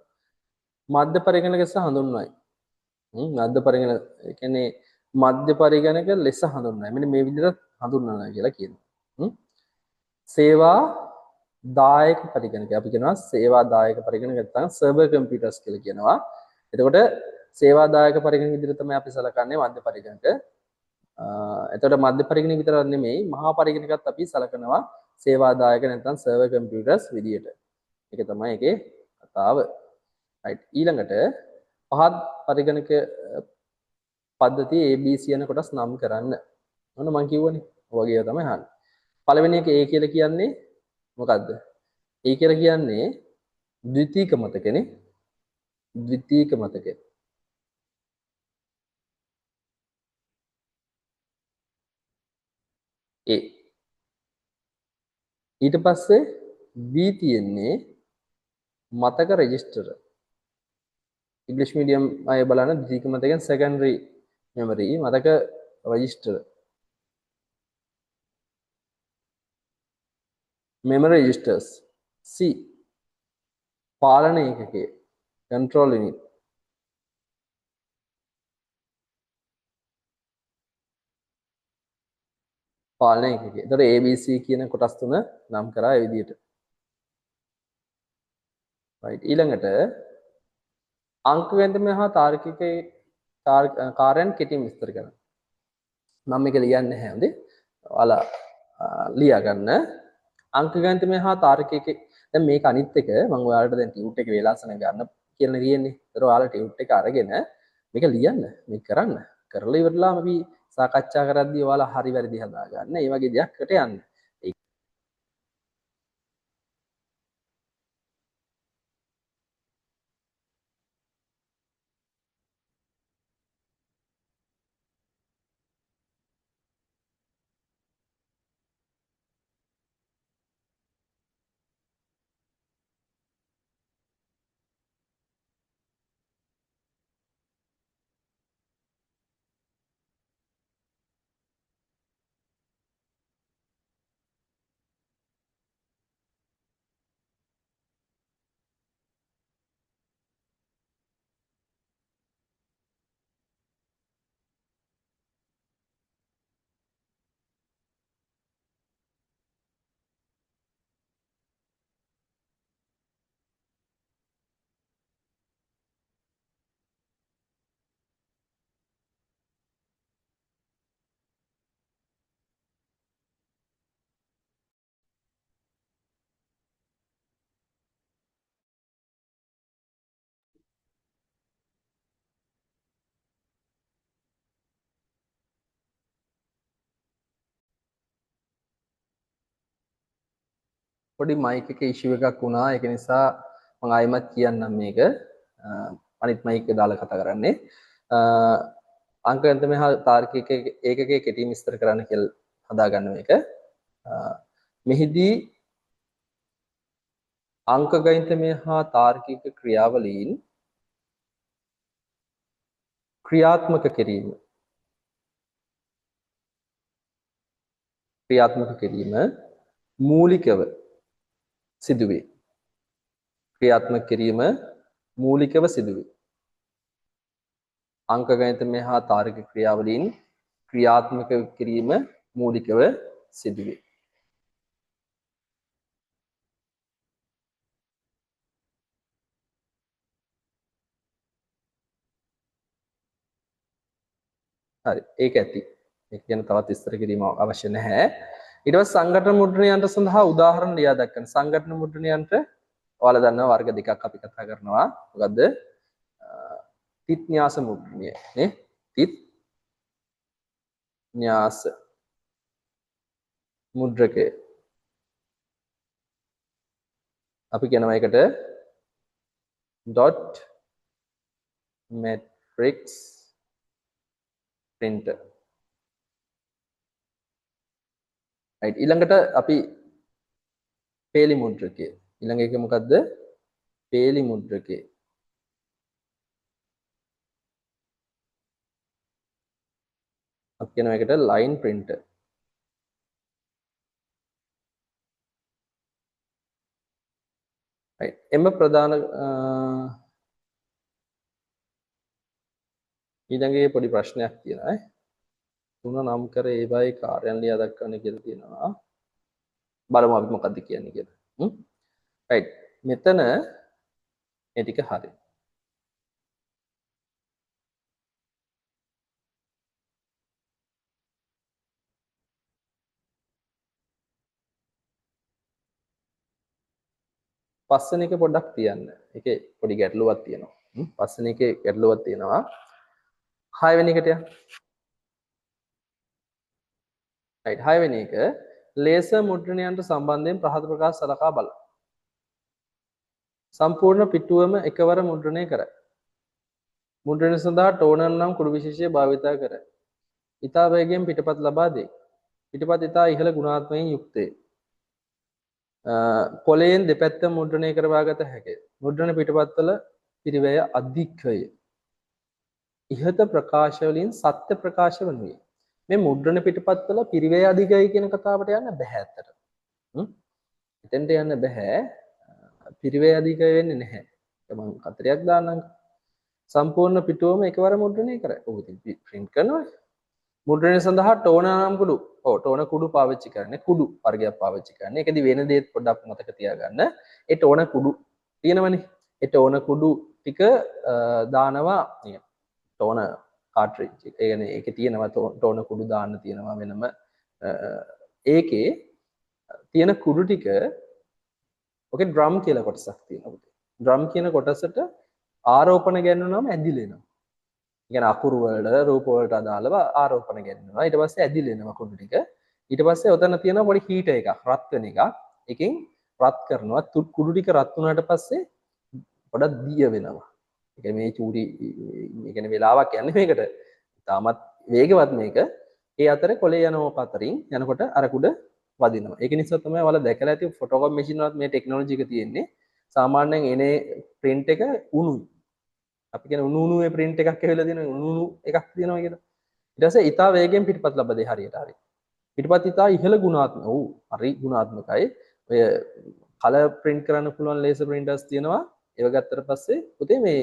මධ්‍ය පරිගණක ලෙස හඳුන්වයි. මධ්‍ය පරිගණක කියන්නේ මධ්‍ය පරිගණක ලෙස හඳුන්වයි. මෙන්න මේ විදිහට හඳුන්වනවා කියලා කියනවා. සේවා දායක පරිගණක අපි කියනවා සේවා දායක පරිගණක නැත්නම් සර්වර් කම්පියුටර්ස් කියලා කියනවා. එතකොට සේවා දායක පරිගණක විදිහට තමයි අපි සලකන්නේ මධ්‍ය පරිගණක. එතකොට මධ්‍ය පරිගණක විතරක් නෙමෙයි මහා පරිගණකත් අපි සලකනවා සේවා දායක නැත්නම් සර්වර් කම්පියුටර්ස් විදිහට. ඒක තමයි ඒකේ කතාව. රයිට් ඊළඟට පහත් පරිගණක පද්ධතිය ABC යන කොටස් නම් කරන්න. මොන මම කිව්වනේ. ඔය වගේ තමයි අහන්නේ. පළවෙනි එක A කියලා කියන්නේ මොකද්ද? A කියලා කියන්නේ ද්විතීක මතකනේ. ද්විතීක මතක. A. ඊට පස්සේ B තියෙන්නේ මතක රෙජිස්ටර්. ඉංග්‍රීසි මීඩියම් අය බලන ද්විතීක මතකෙන් සෙකන්ඩරි මෙමරි මතක රෙජිස්ටර්. memory registers. C. පාලන ඒකකය control unit. පාලන ඒකකය. එතකොට ABC කියන කොටස් තුන නම් කරා ඒ විදිහට. right ඊළඟට අංක ගණිතමය හා තාර්කිකයේ කාර්යයන් කෙටියෙන් විස්තර කරන්න. මම මේක ලියන්නේ නැහැ හොඳේ. ඔයාලා ලියා ගන්න. අංක ගණිතමය හා තාර්කිකයේ දැන් මේක අනිත් එක මම ඔයාලට දැන් ටියුට් එක වේලාසන ගන්න කියලා තියෙන්නේ. ඒතර ඔයාලා ටියුට් එක අරගෙන මේක ලියන්න. මේක කරන්න. කරලා ඉවරලාම අපි සාකච්ඡා කරද්දී ඔයාලා හරි වැරදි හදා ගන්න. ඒ වගේ දෙයක්කට යන්න. පොඩි මයික් එක ඉෂුව එකක් වුණා. ඒක නිසා මම ආයෙමත් කියන්නම් මේක. අනිත් මයික් එක දාලා කතා කරන්නේ. අංක ගණිතමය හා තාර්කික ඒකකයේ කෙටි විස්තර කරන්න කියලා හදාගන්න මේක. මෙහිදී අංක ගණිතමය හා තාර්කික ක්‍රියාවලීන් ක්‍රියාත්මක කිරීම මූලිකව සිදුවේ. ක්‍රියාත්මක කිරීම මූලිකව සිදුවේ. අංක ගණිතමය හා තාර්කික ක්‍රියාවලීන් ක්‍රියාත්මක කිරීම මූලිකව සිදුවේ. හරි ඒක ඇති. ඒක ගැන තවත් විස්තර කිරීම අවශ්‍ය නැහැ. ඊට පස්සේ සංඝටන මුද්‍රණයන්ට සඳහා උදාහරණ ලියා දක්වන්න. සංඝටන මුද්‍රණයන්ට ඔයාලා දන්නවා වර්ග දෙකක් අපි කතා කරනවා. මොකද්ද? තිත් න්‍යාස මුද්‍රණය නේ? තිත් න්‍යාස මුද්‍රකය. අපි කියනවා ඒකට dot matrix printer. right ඊළඟට අපි පේලි මුද්‍රකය. ඊළඟ එක මොකද්ද? පේලි මුද්‍රකය. අපි කියනවා ඒකට line printer. right එම ප්‍රධාන ඊළඟේ පොඩි ප්‍රශ්නයක් තියෙනවා තුන නම් කර ඒවයි කාර්යයන් ලියා දක්වන්න කියලා තියෙනවා බලමු අපි මොකද්ද කියන්නේ කියලා right මෙතන මේ ටික හරි පස්වෙනි එක පොඩ්ඩක් තියන්න ඒකේ පොඩි ගැටලුවක් තියෙනවා පස්වෙනි එකේ ගැටලුවක් තියෙනවා 6 වෙනි එකට යන්න right 6 වෙනි එක ලේසර් මුද්‍රණයන්ට සම්බන්ධයෙන් පහත ප්‍රකාශ සලකා බලන්න සම්පූර්ණ පිටුවම එකවර මුද්‍රණය කරයි මුද්‍රණය සඳහා ටෝනර් නම් කුඩු විශේෂය භාවිත කරයි ඉතා වේගයෙන් පිටපත් ලබා දෙයි පිටපත් ඉතා ඉහළ ගුණාත්මකයෙන් යුක්තය කොළයෙන් දෙපැත්ත මුද්‍රණය කරවාගත හැකිය මුද්‍රණ පිටපත්වල පිරිවැය අධිකය ඉහත ප්‍රකාශ වලින් සත්‍ය ප්‍රකාශ වනුයේ මේ මුද්‍රණ පිටපත්වල පිරිවැය අධිකයි කියන කතාවට යන්න බෑ ඇත්තට. එතෙන්ට යන්න බෑ. පිරිවැය අධිකය වෙන්නේ නැහැ. මම කතරයක් දාන්නම්. සම්පූර්ණ පිටුවම එකවර මුද්‍රණය කරයි. ඔබ ඉතින් print කරනවා. මුද්‍රණය සඳහා ටෝන නම් කුඩු. ඔව් ටෝන කුඩු පාවිච්චි කරන්නේ. කුඩු වර්ගයක් පාවිච්චි කරන්නේ. ඒකදී වෙන දේත් පොඩ්ඩක් මතක තියාගන්න. ඒ ටෝන කුඩු තියෙනවනේ. ඒ ටෝන කුඩු ටික දානවා නිකන්. ටෝන කාට්‍රිජ් ඒ කියන්නේ ඒකේ තියෙනවා ටෝන කුඩු දාන්න තියෙනවා වෙනම ඒකේ තියෙන කුඩු ටික ඔකේ ඩ්‍රම් කියලා කොටසක් තියෙනවා ඩ්‍රම් කියන කොටසට ආරෝපණ ගැන්වුනම ඇදිලෙනවා. ඒ කියන්නේ අකුරු වලට රූප වලට අදාළව ආරෝපණ ගැන්වනවා. ඊට පස්සේ ඇදිලෙනවා කුඩු ටික. ඊට පස්සේ ඔතන තියෙනවා පොඩි හීටර් එකක් රත් වෙන එකක්. එකෙන් රත් කරනවා. කුඩු ටික රත් වුණාට පස්සේ පොඩක් දිය වෙනවා. ඒ මේ චූටි ඒ කියන්නේ වෙලාවක් යන්නේ මේකට. තාමත් වේගවත් මේක. ඒ අතර කොලේ යන ඕක අතරින් යනකොට අර කුඩ වදිනවා. ඒක නිසා තමයි ඔයාලා දැකලා ඇති ෆොටෝකෝපි මැෂින් වලත් මේ ටෙක්නොලොජි එක තියෙන්නේ. සාමාන්‍යයෙන් එනේ print එක උණුයි. අපි කියන උණුවේ print එකක් ඇවිල්ලා තියෙනවා උණු එකක් තියෙනවා කියලා. ඊට පස්සේ ඊටා වේගයෙන් පිටපත් ලබදේ හරියට හරි. පිටපත් ඊටා ඉහළ ගුණාත්මක. ඔව් හරි ගුණාත්මකයි. ඔය කලර් print කරන්න පුළුවන් laser printers තියෙනවා. ඒව ගත්තට පස්සේ පුතේ මේ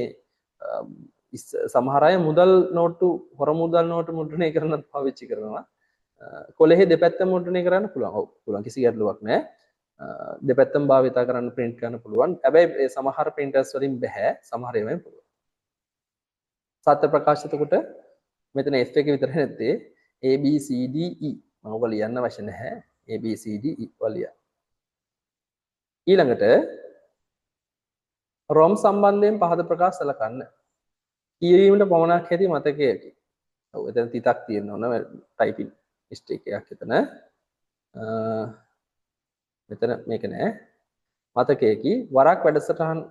සමහර අය මුදල් නෝට්ටු හොර මුදල් නෝට්ටු මුද්‍රණය කරන්නත් පාවිච්චි කරනවා. කොලෙහි දෙපැත්ත මුද්‍රණය කරන්න පුළුවන්. ඔව් පුළුවන් කිසි ගැටලුවක් නැහැ. දෙපැත්තම භාවිත කරන්න print කරන්න පුළුවන්. හැබැයි සමහර printers වලින් බෑ. සමහර ඒවායින් පුළුවන්. සත්‍ය ප්‍රකාශ එතකොට මෙතන F එක විතරයි නැත්තේ A B C D E මම ඔක ලියන්න අවශ්‍ය නැහැ. A B C D E වලිය. ඊළඟට ROM සම්බන්ධයෙන් පහද ප්‍රකාශ සලකන්න. කියවීමට පමණක් ඇති මතකයකි. ඔව් එතන තිතක් තියෙන්න ඕන ටයිපින් මිස්ටේක් එකක් එතන. මෙතන මේක නෑ. මතකයකි වරක් වැඩසටහන්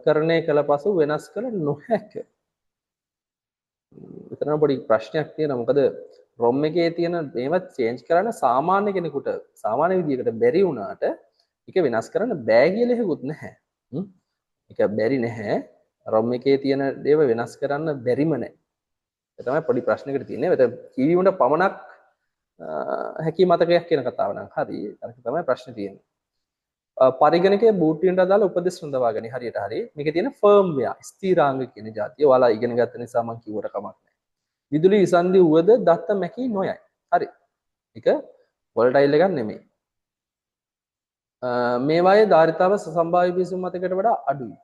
කරණය කළ පසු වෙනස් කළ නොහැක. එතන පොඩි ප්‍රශ්නයක් තියෙනවා. මොකද ROM එකේ තියෙන මේවත් චේන්ජ් කරන්න සාමාන්‍ය කෙනෙකුට සාමාන්‍ය විදිහකට බැරි වුණාට ඒක වෙනස් කරන්න බෑ කියලා එහෙකුත් නැහැ. ඒක බැරි නැහැ. ROM එකේ තියෙන දේව වෙනස් කරන්න බැරිම නැහැ. ඒ තමයි පොඩි ප්‍රශ්නයකට තියෙන්නේ. ඒත කියවීමට පමණක් හැකි මතකයක් කියන කතාව නම් හරි. ඒක තමයි ප්‍රශ්නේ තියෙන්නේ. පරිගණකයේ බූට් වීමට අදාළ උපදෙස් හොඳවා ගනි හරියට හරි. මේකේ තියෙන ෆර්ම්වෙයා ස්ථිරාංග කියන જાතිය ඔයාලා ඉගෙන ගත්ත නිසා මම කිව්වට කමක් නැහැ. විදුලි විසන්ධි වුවද දත්ත මැකී නොයයි. හරි. ඒක වොලටයිල් එකක් නෙමෙයි. මේවායේ ධාරිතාව සම්භාව්‍ය විසුම් මතකයට වඩා අඩුයි.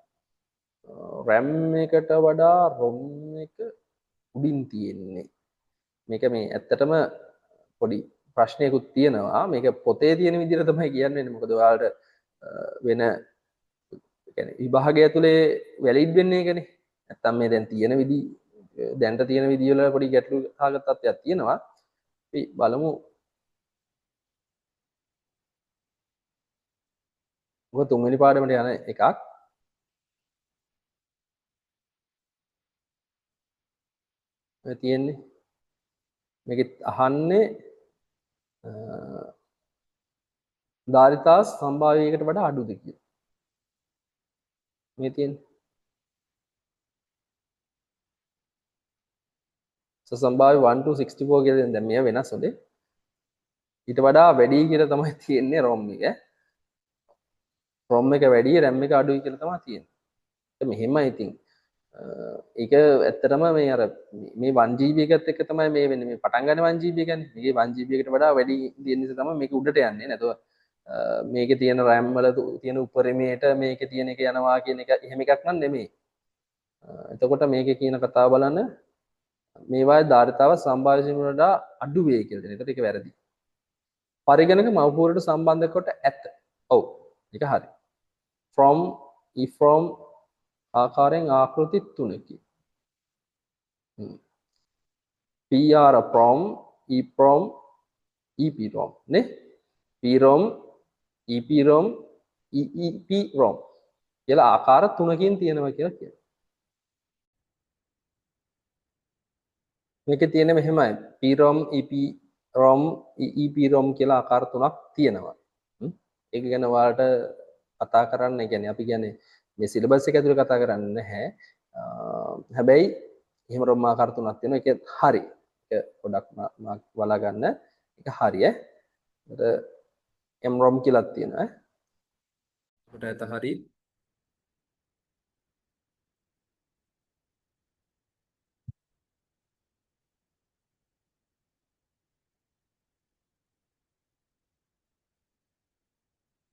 RAM එකට වඩා ROM එක උඩින් තියෙන්නේ. මේක මේ ඇත්තටම පොඩි ප්‍රශ්නයකුත් තියෙනවා. මේක පොතේ තියෙන විදිහට තමයි කියන්නේ. මොකද ඔයාලට වෙන يعني විභාගය ඇතුලේ වැලිඩ් වෙන්නේ ඒකනේ. නැත්තම් මේ දැන් තියෙන විදි දැන්ට තියෙන විදි වල පොඩි ගැටලු සහගත තත්ත්වයක් තියෙනවා. අපි බලමු. මොකද තුන්වෙනි පාඩමට යන එකක්. මේ තියෙන්නේ මේකෙත් අහන්නේ ධාරිතා සම්භාව්‍යයකට වඩා අඩුද කියලා. මේ තියෙන්නේ සම්භාව්‍ය 1 to 64 කියලා දැන් මේ වෙනස් හොඳේ. ඊට වඩා වැඩි කියලා තමයි තියෙන්නේ ROM එක. ROM එක වැඩි RAM එක අඩුයි කියලා තමයි තියෙන්නේ. මෙහෙමයි ඉතින්. ඒක ඇත්තටම මේ අර මේ 1GB එකත් එක්ක තමයි මේ වෙන්නේ. මේ පටන් ගන්න 1GB එකනේ. මේකේ 1GB එකට වඩා වැඩි තියෙන නිසා තමයි මේක උඩට යන්නේ. නැතුව මේකේ තියෙන RAM වල තියෙන උපරිමයට මේකේ තියෙන එක යනවා කියන එක එහෙම එකක් නන් නෙමෙයි. එතකොට මේකේ කියන කතාව බලන්න මේවායේ ධාරිතාව සම්භාවිත වලට අඩු වේ කියලා දෙන. ඒකට ඒක වැරදි. පරිගණක මව්පුවරට සම්බන්ධ කොට ඇත. ඔව්. ඒක හරි. from from ආකාරයෙන් ආකෘති තුනකි. PR from EPROM EPROM නේ PROM EPROM EEPROM කියලා ආකාර තුනකින් තියෙනවා කියලා කියනවා. මේකේ තියෙන්නේ මෙහෙමයි PROM EPROM EEPROM කියලා ආකාර තුනක් තියෙනවා. ඒක ගැන ඔයාලට කතා කරන්න කියන්නේ අපි කියන්නේ මේ සිලබස් එක ඇතුලේ කතා කරන්නේ නැහැ. හැබැයි එහෙම ROM ආකාර තුනක් තියෙනවා. ඒක හරි. ඒක පොඩක් වලා ගන්න. ඒක හරි ඈ. ඒකට MROM කියලා තියෙනවා ඈ. ඒකට ඇත හරි.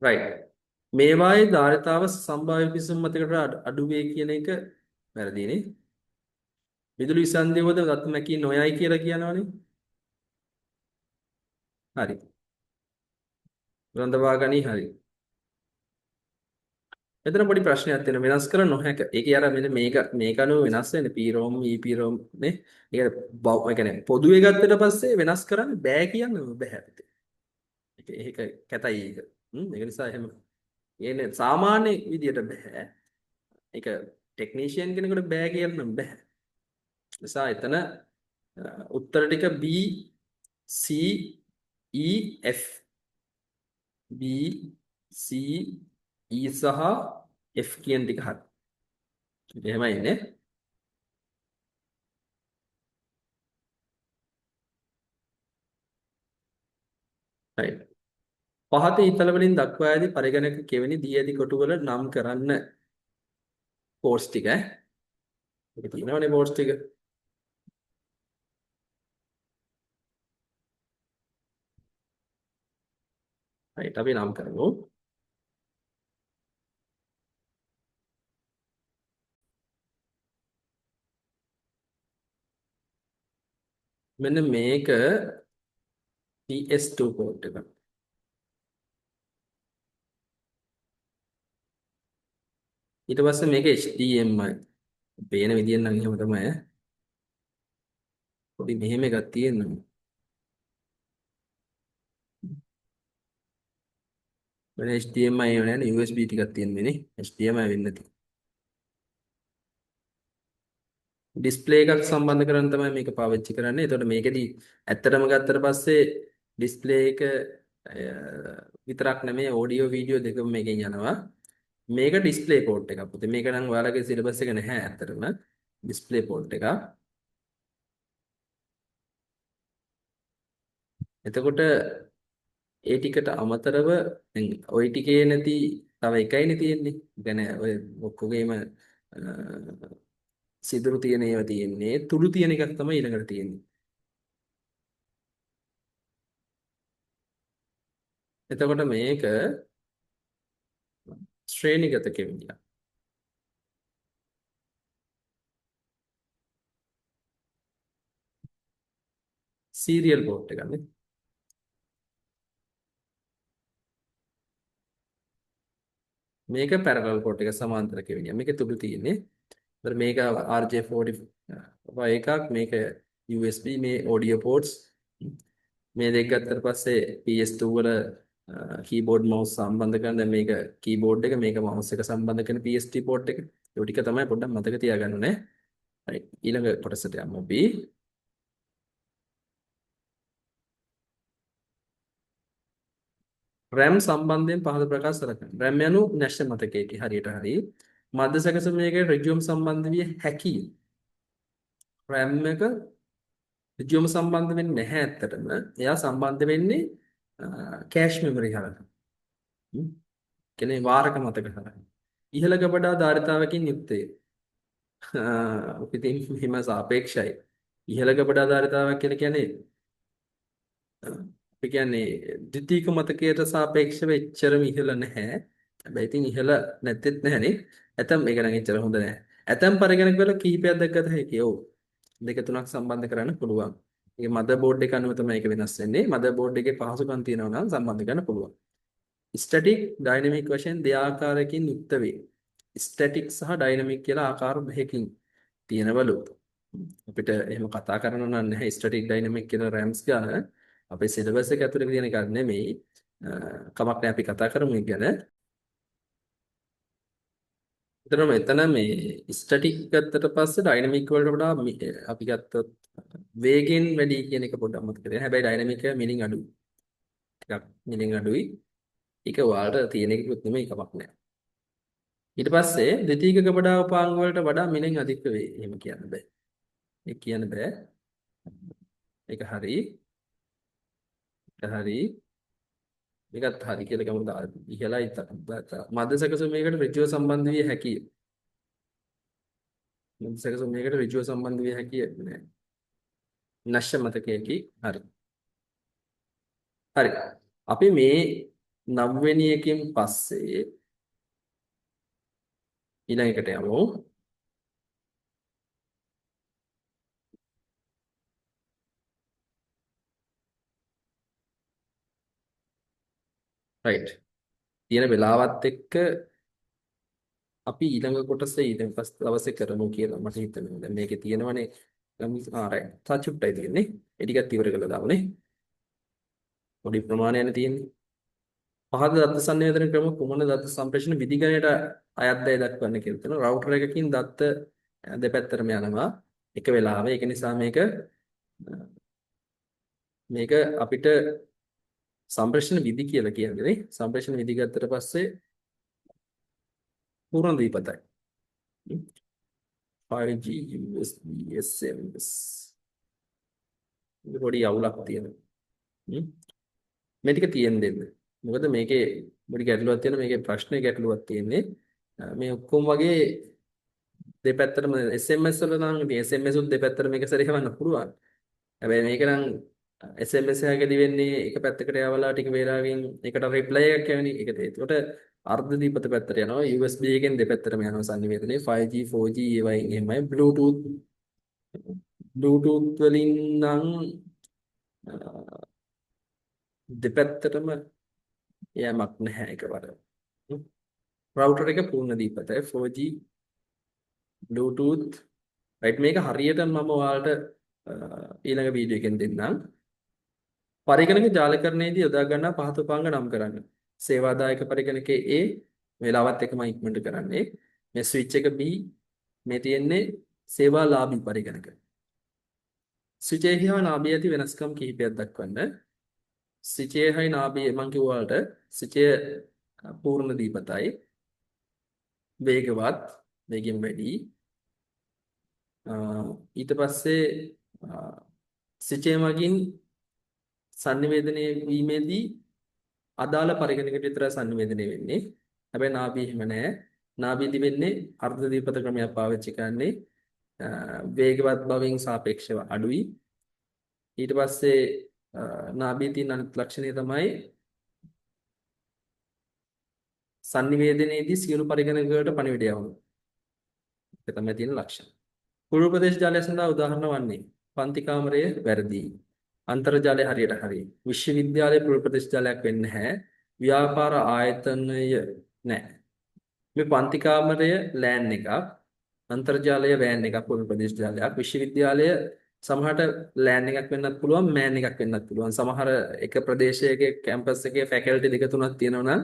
right. මේවායේ ධාරිතාව සම්භාව්‍ය පිසුම් මතකට අඩු වේ කියන එක වැරදිනේ. විදුලි විසන්ධියවද දත් මැකී නොයයි කියලා කියනවනේ. හරි. රඳවා ගනි හරි. එතන පොඩි ප්‍රශ්නයක් තියෙනවා වෙනස් කර නොහැක. ඒකේ අර මෙන්න මේක අනුව වෙනස් වෙන්නේ PROM EPROM නේ. ඒක ඒ කියන්නේ පොදුවේ ගත්තට පස්සේ වෙනස් කරන්න බෑ කියන්න බෑ. ඒක කැතයි ඒක. ඒක නිසා එහෙම කියන්නේ සාමාන්‍ය විදියට බෑ. ඒක ටෙක්නීෂියන් කෙනෙකුට බෑ කියන්න බෑ. නිසා එතන උත්තර ටික B C E F B C E සහ F කියන ටික හරි. එහෙමයි නේ. right. පහත ඊතල වලින් දක්වා ඇති පරිගණක කෙවෙනි දී ඇති කොටු වල නම් කරන්න. කෝස් ටික ඈ. ඒක තියෙනවනේ කෝස් ටික. right අපි නම් කරමු. මෙන්න මේක PS2 port එක. ඊට පස්සේ මේක HDMI. පේන විදියෙන් නම් එහෙම තමයි ඈ. පොඩි මෙහෙම එකක් තියෙනවා. වෙන HDMI එව නැහැ USB ටිකක් තියෙන්නේ නේ. HDMI වෙන්නේ නැති. ඩිස්ප්ලේ එකක් සම්බන්ධ කරන් තමයි මේක පාවිච්චි කරන්නේ. එතකොට මේකෙදි ඇත්තටම ගත්තට පස්සේ ඩිස්ප්ලේ එක විතරක් නෙමෙයි ඔඩියෝ වීඩියෝ දෙකම මේකෙන් යනවා. මේක ඩිස්ප්ලේ පෝට් එකක්. පුතේ මේක නම් ඔයාලගේ සිලබස් එක නැහැ ඇත්තටම. ඩිස්ප්ලේ පෝට් එකක්. එතකොට ඒ ටිකට අමතරව ওই ටිකේ නැති තව එකයිනේ තියෙන්නේ. يعني ඔය ඔක්කොගේම සිදුරු තියෙන ඒවා තියෙන්නේ. තුඩු තියෙන එකක් තමයි ඊළඟට තියෙන්නේ. එතකොට මේක ශ්‍රේණිගත කෙවිලා. සීරියල් පෝට් එකක් නේ. මේක පැරලල් පෝට් එක සමාන්තර කෙවිනිය. මේක තුඩු තියෙන්නේ. ඒතර මේක RJ45 එකක් මේක USB මේ ඔඩියෝ පෝට්ස් මේ දෙක ගත්තට පස්සේ PS2 වල කීබෝඩ් මවුස් සම්බන්ධ කරන දැන් මේක කීබෝඩ් එක මේක මවුස් එක සම්බන්ධ කරන PST පෝට් එක. ඒ ටික තමයි පොඩ්ඩක් මතක තියාගන්න ඕනේ. right ඊළඟ කොටසට යමු අපි. RAM සම්බන්ධයෙන් පහත ප්‍රකාශ කරන්න. RAM යනු නැෂ්‍ය මතකයේටි හරියට හරි. මධ්‍ය සැකසීමේ රිජියුම් සම්බන්ධ විය හැකියි. RAM එක රිජියුම් සම්බන්ධ වෙන්නේ නැහැ ඇත්තටම. එයා සම්බන්ධ වෙන්නේ කෑෂ් මෙමරි හරහා. කියන්නේ වාරක මතක හරහා. ඉහළ ගබඩා ධාරිතාවකින් යුක්තය. ඉතින් හිම සාපේක්ෂයි. ඉහළ ගබඩා ධාරිතාවක් කියලා කියන්නේ අපි කියන්නේ ද්විතීක මතකයට සාපේක්ෂව එච්චරම ඉහළ නැහැ. හැබැයි ඉතින් ඉහළ නැත්තේත් නැහනේ. ඇතම් මේක නම් එච්චර හොඳ නැහැ. ඇතම් පරිගණක වල කීපයක් දැක්කත හැකියි. ඔව්. දෙක තුනක් සම්බන්ධ කරන්න පුළුවන්. ඒක මදර් බෝඩ් එක අනුව තමයි ඒක වෙනස් වෙන්නේ. මදර් බෝඩ් එකේ පහසුකම් තියෙනවා නම් සම්බන්ධ කරන්න පුළුවන්. ස්ටැටික් ඩයිනමික් වශයෙන් දෙආකාරයකින් යුක්ත වේ. ස්ටැටික් සහ ඩයිනමික් කියලා ආකාර දෙකකින් තියෙනවලු. අපිට එහෙම කතා කරන්න නම් නැහැ ස්ටැටික් ඩයිනමික් කියන රෑම්ස් ගන්න. අපේ සිලබස් එක ඇතුලේ තියෙන එකක් නෙමෙයි. කමක් නැහැ අපි කතා කරමු ඒක ගැන. එතන මෙතන මේ ස්ටැටික් ගත්තට පස්සේ ඩයිනමික් වලට වඩා අපි ගත්තොත් වේගෙන් වැඩි කියන එක පොඩ්ඩක් මතක තියාගන්න. හැබැයි ඩයිනමික් එක මිලින් අඩුයි. ටිකක් මිලින් අඩුයි. ඒක ඔයාලට තියෙන එකකුත් නෙමෙයි කමක් නැහැ. ඊට පස්සේ ද්විතීක ගබඩා උපාංග වලට වඩා මිලින් අධික වේ. එහෙම කියන්න බෑ. ඒ කියන්න බෑ. ඒක හරි. ඒක හරි. මේකත් හරි කියලා ගමු. ඉහළයි මද සැකසුමේකට ඍජුව සම්බන්ධ විය හැකිය. මද සැකසුමේකට ඍජුව සම්බන්ධ විය හැකිය නෑ. නැෂ්‍ය මතකයකි. හරි. හරි. අපි මේ 9 වෙනි එකකින් පස්සේ ඊළඟට යමු. රයිට්. තියෙන වෙලාවත් එක්ක අපි ඊළඟ කොටසේ ඊළඟ දවසේ කරමු කියලා මට හිතෙනවා. දැන් මේකේ තියෙනවනේ රයිට්. තාචුට්ටයි තියෙන්නේ. ඒ ටිකත් ඉවර කරලා දාමුනේ. පොඩි ප්‍රමාණයක් තියෙන්නේ. පහත දත්ත සංවේදන ක්‍රම කුමන දත්ත සම්ප්‍රේෂණ විධිගණයට අයත්දයි දක්වන්න කියලා තියෙනවා. රවුටර් එකකින් දත්ත දෙපැත්තටම යනවා එක වෙලාවෙ. ඒක නිසා මේක අපිට සම්ප්‍රේෂණ විධි කියලා කියන්නේ නේ. සම්ප්‍රේෂණ විධි ගත්තට පස්සේ පූර්ණ දීපතයි. 5G USB SMS පොඩි අවුලක් තියෙනවා. මේ ටික තියෙන්න දෙන්න. මොකද මේකේ පොඩි ගැටලුවක් තියෙනවා. මේකේ ප්‍රශ්නේ ගැටලුවක් තියෙන්නේ. මේ ඔක්කොම වගේ දෙපැත්තටම SMS වල නම් ඉතින් SMS උත් දෙපැත්තට මේක සරිහවන්න පුළුවන්. හැබැයි මේක නම් SMS එකකදී වෙන්නේ එක පැත්තකට යවලා ටික වේලාවකින් ඒකට රිප්ලයි එකක් යවන්නේ. ඒකට අර්ධ දීපත පැත්තට යනවා. USB එකෙන් දෙපැත්තටම යනවා සංනිවේදනයේ 5G 4G ඒ වගේ එහෙමයි. Bluetooth වලින් නම් දෙපැත්තටම යෑමක් නැහැ එකවර. රවුටර් එක පූර්ණ දීපතයි 4G Bluetooth රයිට් මේක හරියට මම ඔයාලට ඊළඟ වීඩියෝ එකෙන් දෙන්නම්. පරිගණක ජාලකරණයේදී යොදා ගන්නා පහත උපාංග නම් කරන්න. සේවාදායක පරිගණකයේ A වේලාවත් එකම ඉක්මනට කරන්නේ. මේ ස්විච් එක B මේ තියෙන්නේ සේවාලාභී පරිගණක. ස්විච් එකේ හා නාභිය ඇති වෙනස්කම් කිහිපයක් දක්වන්න. ස්විච් එකේ හා නාභිය මම කිව්වාට ස්විච් එක පූර්ණ දීපතයි. වේගවත් වේගෙන් වැඩි. ඊට පස්සේ ස්විච් එක මගින් සංනිවේදනය වීමේදී අදාළ පරිගණකයට විතර සංනිවේදනය වෙන්නේ. හැබැයි නාභිය එහෙම නැහැ. නාභියදී වෙන්නේ අර්ධ දීපත ක්‍රමයක් පාවිච්චි කරන්නේ. වේගවත් බවින් සාපේක්ෂව අඩුයි. ඊට පස්සේ නාභියේ තියෙන අනිත් ලක්ෂණය තමයි සංනිවේදනයේදී සියලු පරිගණකවලට පණිවිඩය යවනවා. ඒක තමයි තියෙන ලක්ෂණ. පූර්ව ප්‍රදේශ ජාලය සඳහා උදාහරණ වන්නේ පන්ති කාමරය වැරදි. අන්තර්ජාලය හරියට හරි. විශ්වවිද්‍යාලයේ පූර්ව ප්‍රදේශ ජාලයක් වෙන්නේ නැහැ. ව්‍යාපාර ආයතනය නැහැ. මේ පන්ති කාමරය ලෑන් එකක්. අන්තර්ජාලය වෑන් එකක් පූර්ව ප්‍රදේශ ජාලයක්. විශ්වවිද්‍යාලය සමහරට ලෑන් එකක් වෙන්නත් පුළුවන්, මෑන් එකක් වෙන්නත් පුළුවන්. සමහර එක ප්‍රදේශයක කැම්පස් එකේ ෆැකල්ටි දෙක තුනක් තියෙනවා නම්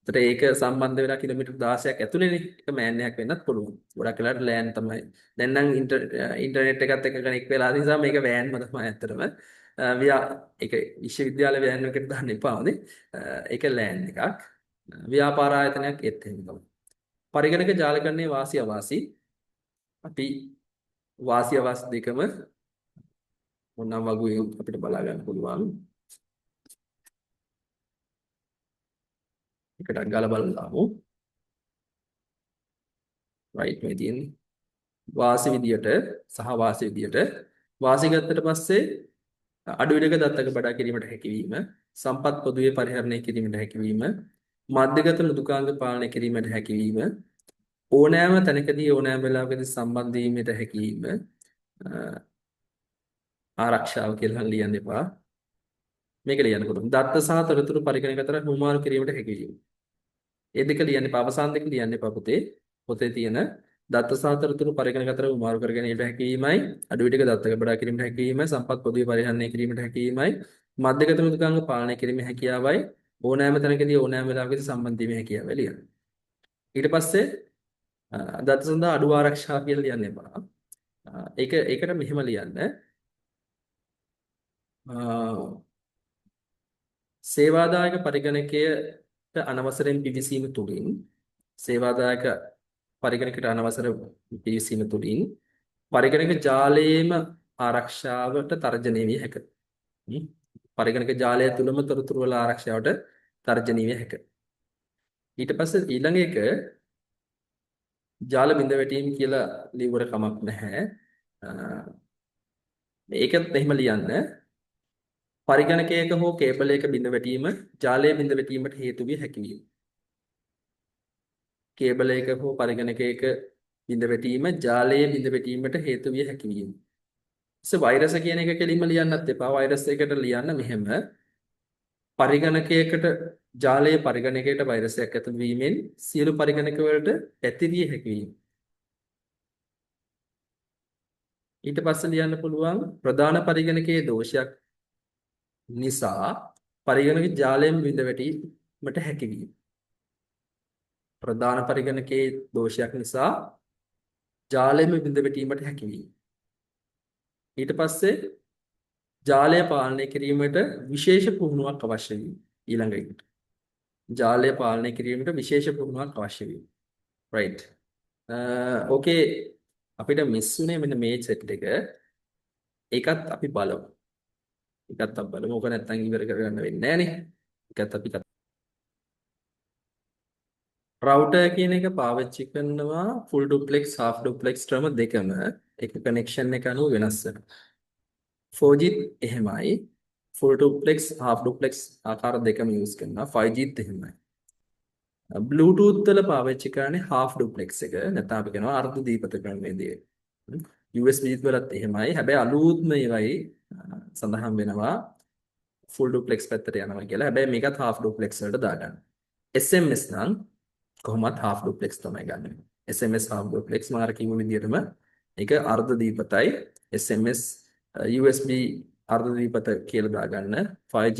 එතකොට ඒක සම්බන්ධ වෙලා කිලෝමීටර් 16ක් ඇතුළේනේ. ඒක මෑන් එකක් වෙන්නත් පුළුවන්. ගොඩක් වෙලාවට ලෑන් තමයි. දැන් නම් ඉන්ටර්නෙට් එකත් එක්ක කනෙක්ට් වෙලා නිසා මේක වෑන්ම තමයි ඇත්තටම. ඒක විශ්වවිද්‍යාල වෑන් එකකට දාන්න එපානේ. ඒක ලෑන් එකක්. ව්‍යාපාර ආයතනයක් ඒත් එහෙම තමයි. පරිගණක ජාලකරණයේ වාසි අවාසි අපි වාසි අවාසි දෙකම මොනවා වගේ අපිට බලා ගන්න පුළුවන්. එකටක් ගාලා බලමු. right මේ තියෙන්නේ. වාසි විදියට සහ වාසි විදියට වාසි ගත්තට පස්සේ අඩු ඉඩක දත්තක බඩා කිරීමට හැකියවීම, සම්පත් පොදුවේ පරිහරණය කිරීමට හැකියවීම, මධ්‍යගත මෘදුකාංග පාලනය කිරීමට හැකියවීම, ඕනෑම තැනකදී ඕනෑම වෙලාවකදී සම්බන්ධ වීමට හැකියවීම, ආරක්ෂාව කියලා ලියන්න එපා. මේක ලියන්න පුළුවන්. දත්ත සහ තොරතුරු පරිගණක අතර හුවමාරු කිරීමට හැකියවීම. ඒ දෙක ලියන්න එපා. අවසාන දෙක ලියන්න එපා පුතේ. පොතේ තියෙන දත්ත සහ තොරතුරු පරිගණක අතර හුවමාරු කර ගැනීමට හැකියවීමයි, අඩු විටක දත්තක බඩා කිරීමට හැකියවීමයි, සම්පත් පොදුවේ පරිහරණය කිරීමට හැකියවීමයි, මධ්‍යගත මෘදුකාංග පාලනය කිරීමේ හැකියාවයි, ඕනෑම තැනකදී ඕනෑම වෙලාවකදී සම්බන්ධ වීමේ හැකියාවයි ලියන්න. ඊට පස්සේ දත්ත සඳහා අඩු ආරක්ෂා කියලා ලියන්න එපා. ඒකට මෙහෙම ලියන්න. සේවාදායක පරිගණකයට අනවසරයෙන් පිවිසීම තුළින් සේවාදායක පරිගණකයට අනවසර පිවිසීම තුළින් පරිගණක ජාලයේම ආරක්ෂාවට තර්ජනය විය හැක. පරිගණක ජාලය තුළම තොරතුරු වල ආරක්ෂාවට තර්ජනය විය හැක. ඊට පස්සේ ඊළඟ එක ජාල බිඳ වැටීම් කියලා ලියවර කමක් නැහැ. මේකත් එහෙම ලියන්න. පරිගණකයක හෝ කේබලයක බිඳ වැටීම ජාලයේ බිඳ වැටීමට හේතු විය හැකි වීම. කේබලයක හෝ පරිගණකයක බිඳ වැටීම ජාලයේ බිඳ වැටීමට හේතු විය හැකි වීම. වෛරස කියන එක කෙලින්ම ලියන්නත් එපා. වෛරස් එකට ලියන්න මෙහෙම. පරිගණකයකට ජාලයේ පරිගණකයට වෛරසයක් ඇතුළු වීමෙන් සියලු පරිගණක වලට පැතිරිය හැකි වීම. ඊට පස්සේ ලියන්න පුළුවන් ප්‍රධාන පරිගණකයේ දෝෂයක් නිසා පරිගණක ජාලයෙන් බිඳ වැටීමට හැකි වීම. ප්‍රධාන පරිගණකයේ දෝෂයක් නිසා ජාලයෙන් බිඳ වැටීමට හැකි වීම. ඊට පස්සේ ජාලය පාලනය කිරීමට විශේෂ පුහුණුවක් අවශ්‍ය වීම. ඊළඟ එකට ජාලය පාලනය කිරීමට විශේෂ පුහුණුවක් අවශ්‍ය වීම. right. ඕකේ අපිට මිස් වුණේ මෙන්න මේ සෙට් එක. ඒකත් අපි බලමු. ඒකත් අපි බලමු. ඕක නැත්තම් ඉවර කරගන්න වෙන්නේ නැහනේ. ඒකත් අපි රවුටර් කියන එක පාවිච්චි කරනවා ෆුල් ඩුප්ලෙක්ස් half ඩුප්ලෙක්ස් ක්‍රම දෙකම එක කනෙක්ෂන් එක අනුව වෙනස් වෙනවා. 4G එහෙමයි ෆුල් ඩුප්ලෙක්ස් half ඩුප්ලෙක්ස් ආකාර දෙකම යූස් කරනවා. 5G එහෙමයි. Bluetooth වල පාවිච්චි කරන්නේ half duplex එක. නැත්නම් අපි කියනවා අර්ධ දීපත ක්‍රමවේදය. USB වලත් එහෙමයි. හැබැයි අලුත්ම ඒවයි සඳහන් වෙනවා full duplex පැත්තට යනවා කියලා. හැබැයි මේකත් half duplex වලට දාගන්න. SMS නම් කොහොමත් half duplex තමයි ගන්න. SMS half duplex මම අර කිව්ව විදිහටම ඒක අර්ධ දීපතයි. SMS USB අර්ධ දීපත කියලා දාගන්න. 5G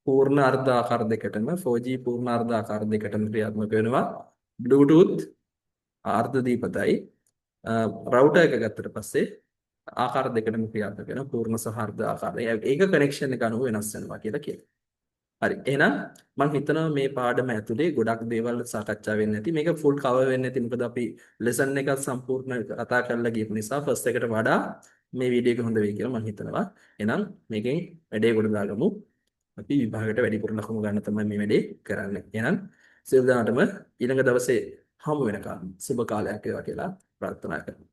පූර්ණ අර්ධ ආකාර දෙකටම 4G පූර්ණ අර්ධ ආකාර දෙකටම ක්‍රියාත්මක වෙනවා. Bluetooth අර්ධ දීපතයි රවුටර් එක ගත්තට පස්සේ ආකාර දෙකටම ක්‍රියාත්මක වෙනවා. පූර්ණ සහ අර්ධ ආකාරය. ඒක කනෙක්ෂන් එක අනුව වෙනස් වෙනවා කියලා කියනවා. හරි. එහෙනම් මම හිතනවා මේ පාඩම ඇතුලේ ගොඩක් දේවල් සාකච්ඡා වෙන්නේ නැති. මේක ෆුල් කවර් වෙන්නේ නැති. මොකද අපි ලෙසන් එකක් සම්පූර්ණ කතා කරලා ගියපු නිසා ෆස්ට් එකට වඩා මේ වීඩියෝ එක හොඳ වෙයි කියලා මම හිතනවා. එහෙනම් මේකෙන් වැඩේ ගොඩ දාගමු. අපි විභාගයට වැඩිපුර ලකුණු ගන්න තමයි මේ වැඩේ කරන්නේ. එහෙනම් සියලු දෙනාටම ඊළඟ දවසේ හමු වෙනකම් සුබ කාලයක් වේවා කියලා ප්‍රාර්ථනා කරනවා.